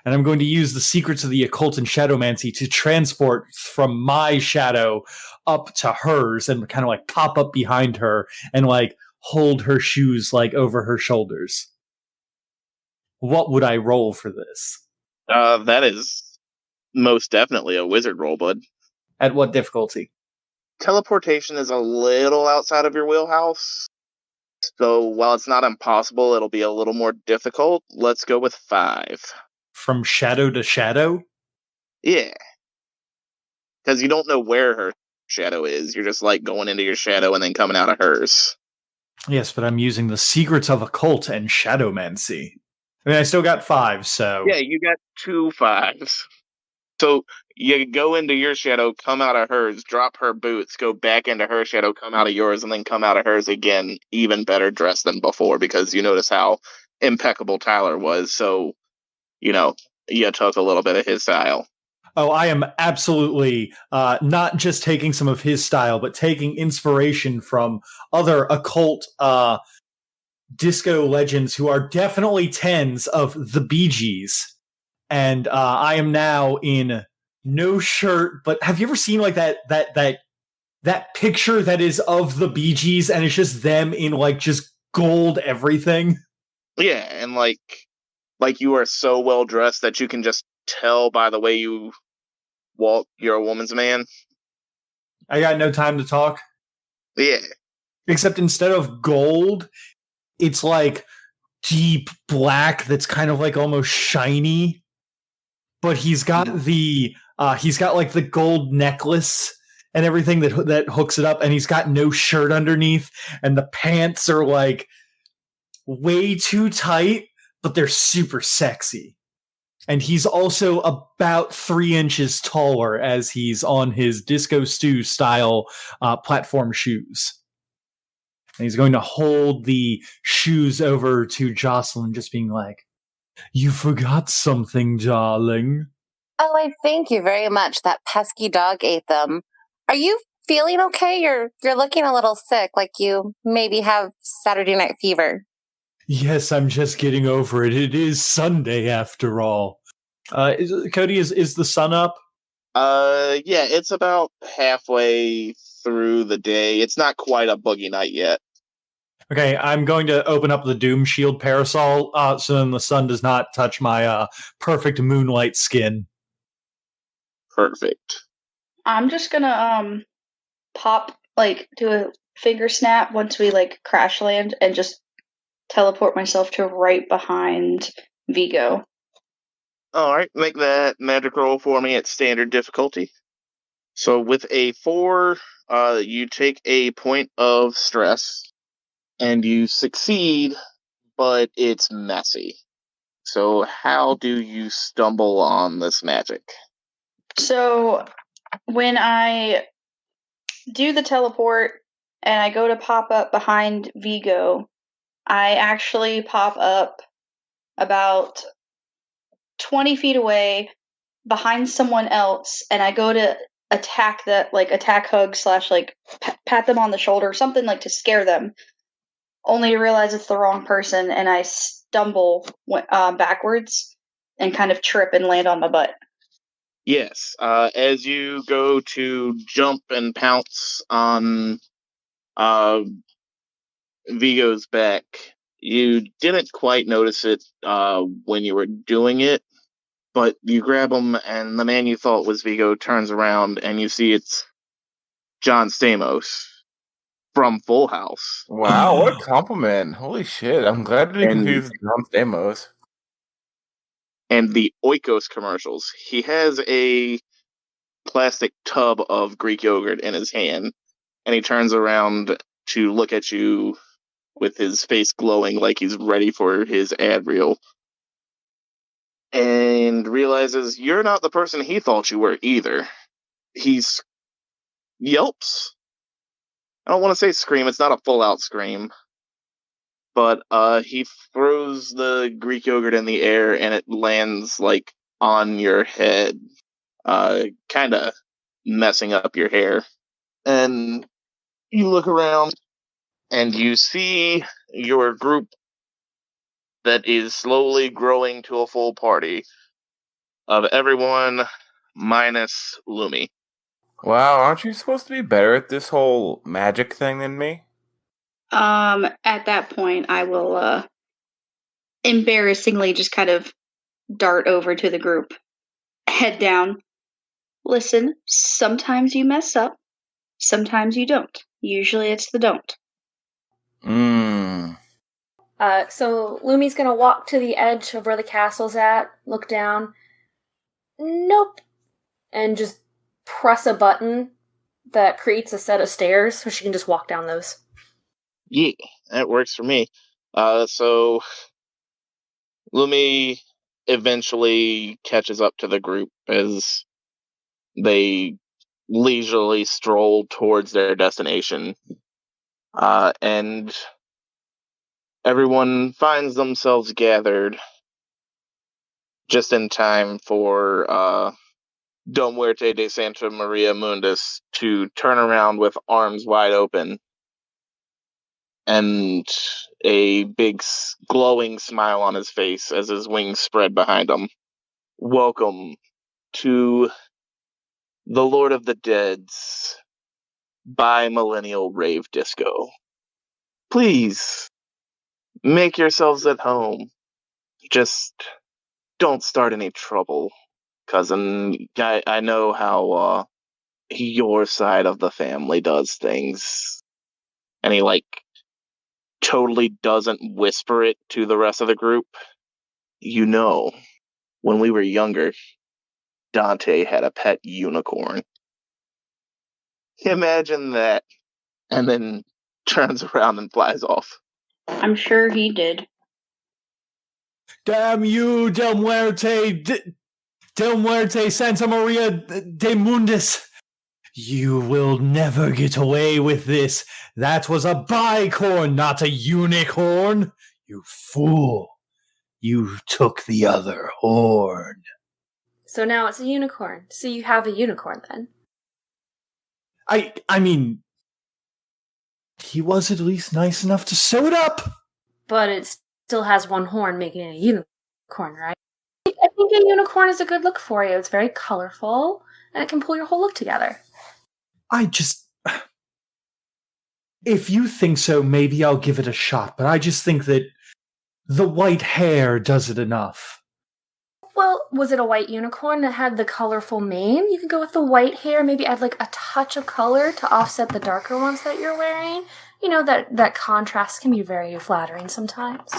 And I'm going to use the Secrets of the Occult and Shadowmancy to transport from my shadow up to hers and kind of like pop up behind her and like hold her shoes like over her shoulders. What would I roll for this?
That is most definitely a wizard roll, bud.
At what difficulty?
Teleportation is a little outside of your wheelhouse. So while it's not impossible, it'll be a little more difficult. Let's go with 5.
From shadow to shadow?
Yeah. Because you don't know where her shadow is. You're just like going into your shadow and then coming out of hers.
Yes, but I'm using the Secrets of Occult and Shadowmancy. I mean, I still got 5, so...
Yeah, you got 2 5s. So you go into your shadow, come out of hers, drop her boots, go back into her shadow, come out of yours, and then come out of hers again, even better dressed than before, because you notice how impeccable Tyler was, so, you took a little bit of his style.
Oh, I am absolutely not just taking some of his style, but taking inspiration from other occult disco legends who are definitely 10s of the Bee Gees. And I am now in no shirt, but have you ever seen like that picture that is of the Bee Gees and it's just them in like just gold everything?
Yeah, and like you are so well dressed that you can just tell by the way you walk you're a woman's man.
I got no time to talk.
Yeah.
Except instead of gold, it's like deep black that's kind of like almost shiny. But he's got like the gold necklace and everything that hooks it up, and he's got no shirt underneath, and the pants are like way too tight, but they're super sexy. And he's also about 3 inches taller as he's on his Disco Stew style platform shoes. And he's going to hold the shoes over to Jocelyn, just being like, "You forgot something, darling."
Oh, I thank you very much. That pesky dog ate them. Are you feeling okay? You're looking a little sick, like you maybe have Saturday night fever.
Yes, I'm just getting over it. It is Sunday after all. Cody, is the sun up?
Yeah, it's about halfway through the day. It's not quite a boogie night yet.
Okay, I'm going to open up the Doom Shield parasol so then the sun does not touch my perfect moonlight skin.
Perfect.
I'm just gonna pop, do a finger snap once we crash land and just teleport myself to right behind Vigo.
Alright, make that magic roll for me at standard difficulty. So with a 4, you take a point of stress, and you succeed, but it's messy. So how do you stumble on this magic?
So when I do the teleport and I go to pop up behind Vigo, I actually pop up about 20 feet away behind someone else, and I go to attack attack hug / pat them on the shoulder, something to scare them, only to realize it's the wrong person, and I stumble backwards and kind of trip and land on my butt.
Yes, as you go to jump and pounce on Vigo's back, you didn't quite notice it when you were doing it, but you grab him, and the man you thought was Vigo turns around, and you see it's John Stamos from Full House.
Wow, what a compliment. Holy shit, I'm glad to be confused with John Stamos.
And the Oikos commercials. He has a plastic tub of Greek yogurt in his hand, and he turns around to look at you with his face glowing like he's ready for his ad reel. And realizes you're not the person he thought you were either. He's yelps. I don't want to say scream, it's not a full-out scream. But he throws the Greek yogurt in the air and it lands on your head, kind of messing up your hair. And you look around and you see your group that is slowly growing to a full party of everyone minus Lumi.
Wow, aren't you supposed to be better at this whole magic thing than me?
At that point, I will embarrassingly just kind of dart over to the group, head down. Listen, sometimes you mess up, sometimes you don't. Usually it's the don't.
So Lumi's gonna walk to the edge of where the castle's at, look down. Nope. And just press a button that creates a set of stairs so she can just walk down those.
Yeah, that works for me. So Lumi eventually catches up to the group as they leisurely stroll towards their destination. And everyone finds themselves gathered just in time for Don Muerte de Santa Maria Mundus to turn around with arms wide open and a big glowing smile on his face as his wings spread behind him. Welcome to the Lord of the Dead's bi-millennial rave disco. Please, make yourselves at home. Just don't start any trouble, cousin. I know how your side of the family does things. And he totally doesn't whisper it to the rest of the group. You know, when we were younger, Dante had a pet unicorn. Imagine that. And then turns around and flies off.
I'm sure he did.
Damn you, Del Muerte Santa Maria de Mundus. You will never get away with this. That was a bicorn, not a unicorn. You fool. You took the other horn.
So now it's a unicorn. So you have a unicorn then.
I mean, he was at least nice enough to sew it up.
But it still has one horn, making it a unicorn, right? I think a unicorn is a good look for you. It's very colorful, and it can pull your whole look together.
If you think so, maybe I'll give it a shot, but I just think that the white hair does it enough.
Well, was it a white unicorn that had the colorful mane? You could go with the white hair, maybe add like a touch of color to offset the darker ones that you're wearing. You know, that contrast can be very flattering sometimes.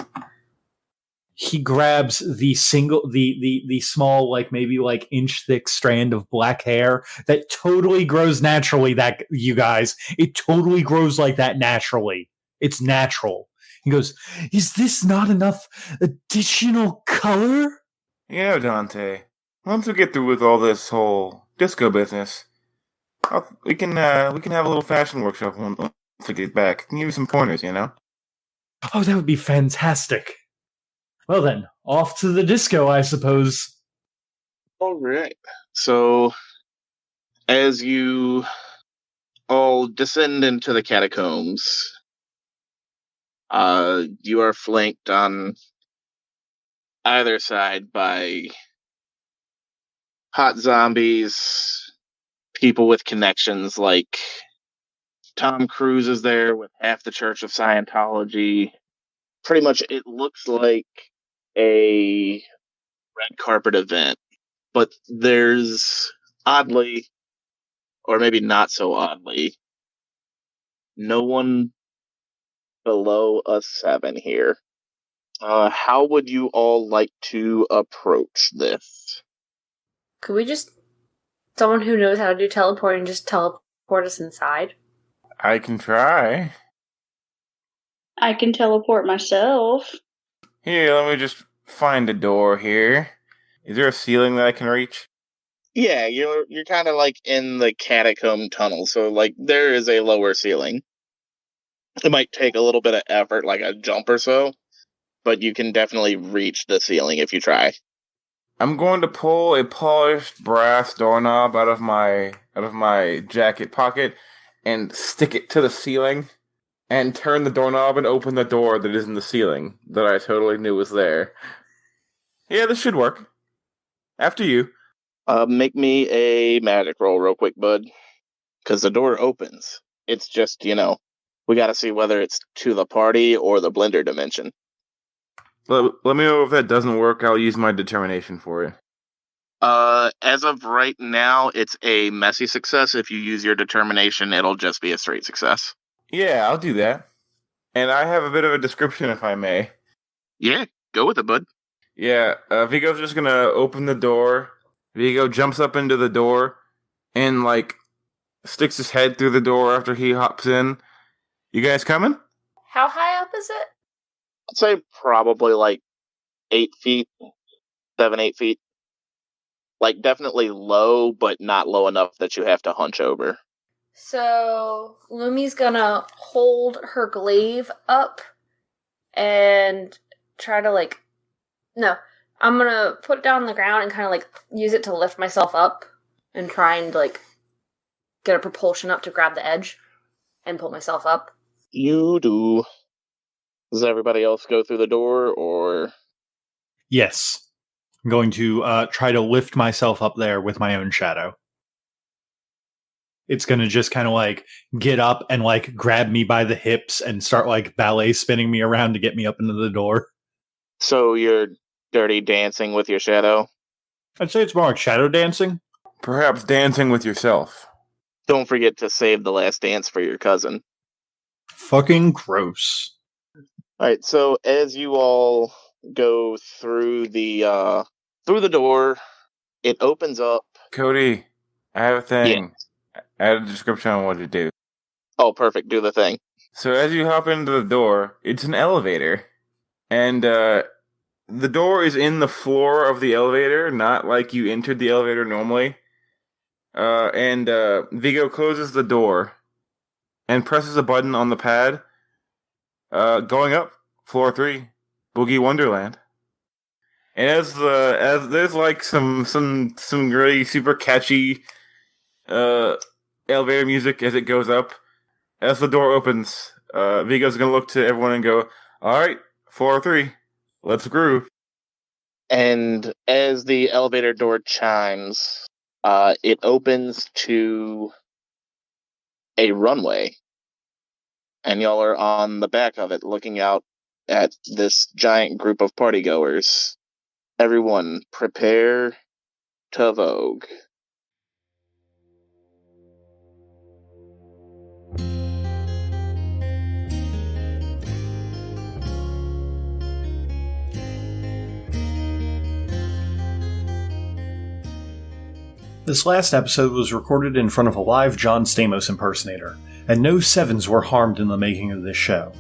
He grabs the small, like maybe like inch thick strand of black hair that totally grows naturally. That you guys, it totally grows like that naturally. It's natural. He goes, "Is this not enough additional color?"
Yeah, Dante. Once we get through with all this whole disco business, we can have a little fashion workshop once we get back. I can give you some pointers, you know?
Oh, that would be fantastic. Well then, off to the disco, I suppose.
All right. So, as you all descend into the catacombs, you are flanked on either side by hot zombies, people with connections like Tom Cruise is there with half the Church of Scientology. Pretty much it looks like a red carpet event, but there's oddly, or maybe not so oddly, no one below a 7 here. How would you all like to approach this?
Could we just... Someone who knows how to do teleporting just teleport us inside?
I can try.
I can teleport myself.
Here, let me just find a door here. Is there a ceiling that I can reach?
Yeah, you're kind of like in the catacomb tunnel, so like there is a lower ceiling. It might take a little bit of effort, like a jump or so, but you can definitely reach the ceiling if you try.
I'm going to pull a polished brass doorknob out of my jacket pocket and stick it to the ceiling and turn the doorknob and open the door that is in the ceiling that I totally knew was there. Yeah, this should work. After you.
Make me a magic roll real quick, bud. Because the door opens. It's just, we gotta see whether it's to the party or the blender dimension.
Let me know if that doesn't work. I'll use my determination for you.
As of right now, it's a messy success. If you use your determination, it'll just be a straight success.
Yeah, I'll do that. And I have a bit of a description, if I may.
Yeah, go with it, bud.
Yeah, Vigo's just gonna open the door. Vigo jumps up into the door and, sticks his head through the door after he hops in. You guys coming?
How high up is it?
I'd say probably 8 feet, 7, 8 feet. Definitely low, but not low enough that you have to hunch over.
So, Lumi's gonna hold her glaive up and try to, No, I'm gonna put it down on the ground and kind of, use it to lift myself up and try and, get a propulsion up to grab the edge and pull myself up.
You do. Does everybody else go through the door, or...?
Yes. I'm going to try to lift myself up there with my own shadow. It's going to just kind of get up and grab me by the hips and start ballet spinning me around to get me up into the door.
So you're dirty dancing with your shadow?
I'd say it's more like shadow dancing.
Perhaps dancing with yourself.
Don't forget to save the last dance for your cousin.
Fucking gross.
Alright, so as you all go through the door, it opens up.
Cody, I have a thing.
Yeah.
I have a description on what to do.
Oh, perfect. Do the thing.
So as you hop into the door, it's an elevator. And the door is in the floor of the elevator, not like you entered the elevator normally. And Vigo closes the door and presses a button on the pad. Going up, floor 3, Boogie Wonderland. And as there's some really super catchy elevator music as it goes up. As the door opens, Vigo's gonna look to everyone and go, "Alright, floor 3, let's groove."
And as the elevator door chimes, It opens to a runway, and y'all are on the back of it, looking out at this giant group of partygoers. Everyone, prepare to vogue.
This last episode was recorded in front of a live John Stamos impersonator, and no sevens were harmed in the making of this show.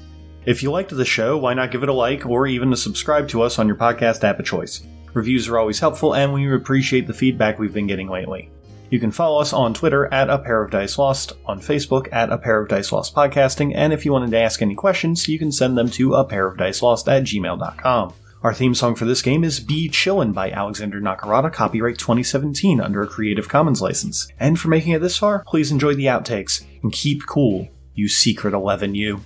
If you liked the show, why not give it a like or even to subscribe to us on your podcast app of choice? Reviews are always helpful, and we appreciate the feedback we've been getting lately. You can follow us on Twitter at apairofdicelost, on Facebook at apairofdicelost podcasting, and if you wanted to ask any questions, you can send them to apairofdicelost@gmail.com. Our theme song for this game is Be Chillin' by Alexander Nakarada, copyright 2017 under a Creative Commons license. And for making it this far, please enjoy the outtakes, and keep cool, you Secret 11 you.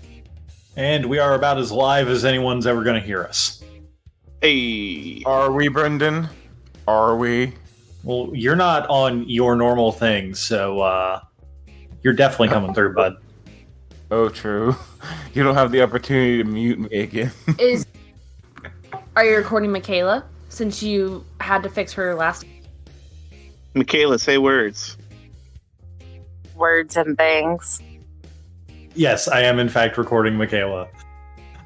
And we are about as live as anyone's ever going to hear us.
Hey!
Are we, Brendan? Are we?
Well, you're not on your normal thing, so you're definitely coming through, bud.
Oh, true. You don't have the opportunity to mute me again.
Are you recording Michaela? Since you had to fix her last...
Michaela, say words.
Words and things.
Yes, I am in fact recording Michaela.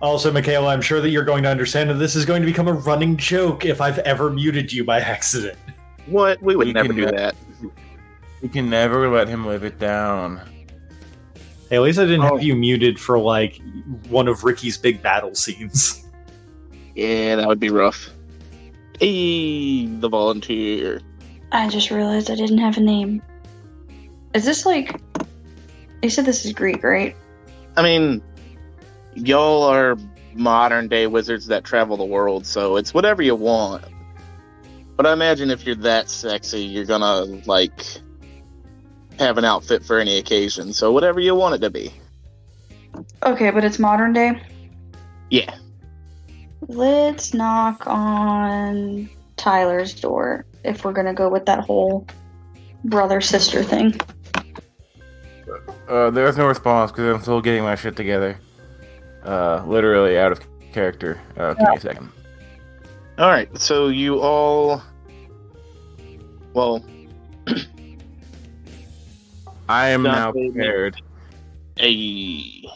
Also, Michaela, I'm sure that you're going to understand that this is going to become a running joke if I've ever muted you by accident.
What? We would never do that.
We can never let him live it down.
Hey, at least I didn't have you muted for, like, one of Ricky's big battle scenes.
Yeah, that would be rough. Hey, the volunteer.
I just realized I didn't have a name. Is this like... You said this is Greek, right?
I mean, y'all are modern-day wizards that travel the world, so it's whatever you want. But I imagine if you're that sexy, you're gonna, like, have an outfit for any occasion, so whatever you want it to be.
Okay, but it's modern day?
Yeah.
Let's knock on Tyler's door, if we're gonna go with that whole brother-sister thing.
There's no response because I'm still getting my shit together. Literally out of character. Give me a second.
Alright, so you all... Well...
I am now prepared.
Hey...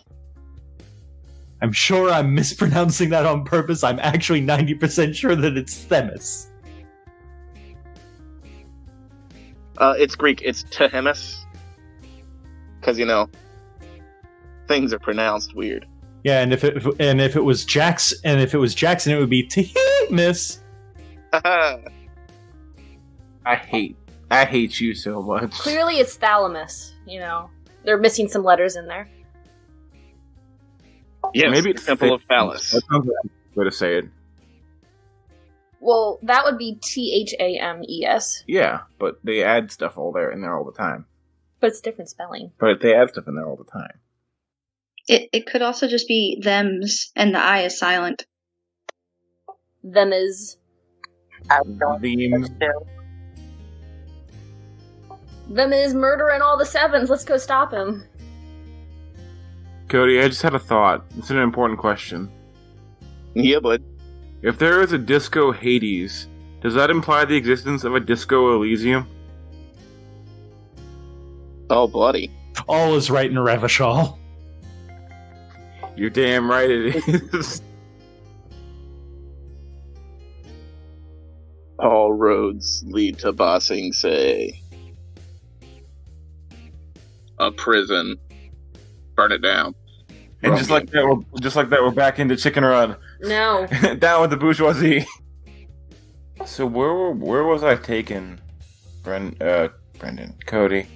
I'm sure I'm mispronouncing that on purpose. I'm actually 90% sure that it's Themis.
It's Greek. It's Tehemis. Because, things are pronounced weird.
Yeah, and if it was Jackson, it would be Tehemis.
I hate you so much.
Clearly it's thalamus, They're missing some letters in there.
Yes,
maybe it's
Temple of Phallus.
That sounds like a way to say it.
Well, that would be Thames.
Yeah, but they add stuff all there in there all the time.
But it's different spelling.
But they add stuff in there all the time.
It could also just be thems, and the I is silent.
Them is...
Themes.
Them is murdering all the sevens. Let's go stop him.
Cody, I just had a thought. It's an important question.
Yeah, bud.
If there is a Disco Hades, does that imply the existence of a Disco Elysium?
Oh, buddy.
All is right in Revachol.
You're damn right it is.
All roads lead to Ba Sing Se. A prison. Burn it down.
And just like that, we're back into Chicken Run.
No.
Down with the bourgeoisie. So where was I taken, Brendan? Cody?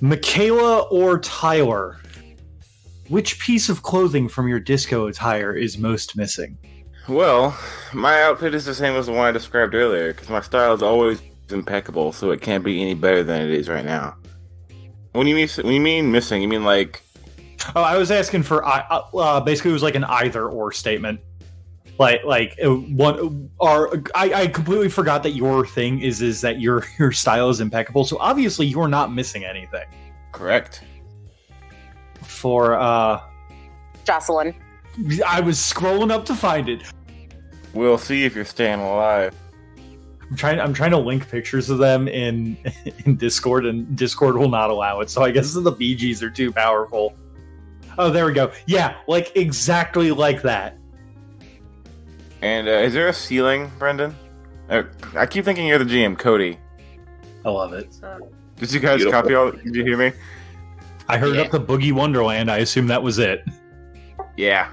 Michaela or Tyler? Which piece of clothing from your disco attire is most missing?
Well, my outfit is the same as the one I described earlier, because my style is always impeccable, so it can't be any better than it is right now. When you mean missing, you mean like...
Oh, I was asking for... basically, it was like an either-or statement. I completely forgot that your thing is that your style is impeccable. So obviously you're not missing anything.
Correct.
For
Jocelyn.
I was scrolling up to find it.
We'll see if you're staying alive.
I'm trying to link pictures of them in Discord, and Discord will not allow it. So I guess the Bee Gees are too powerful. Oh, there we go. Yeah, like exactly like that.
And is there a ceiling, Brendan? I keep thinking you're the GM, Cody.
I love it.
Did you guys
Beautiful.
copy all? Did you hear me?
I heard up the Boogie Wonderland. I assume that was it.
Yeah.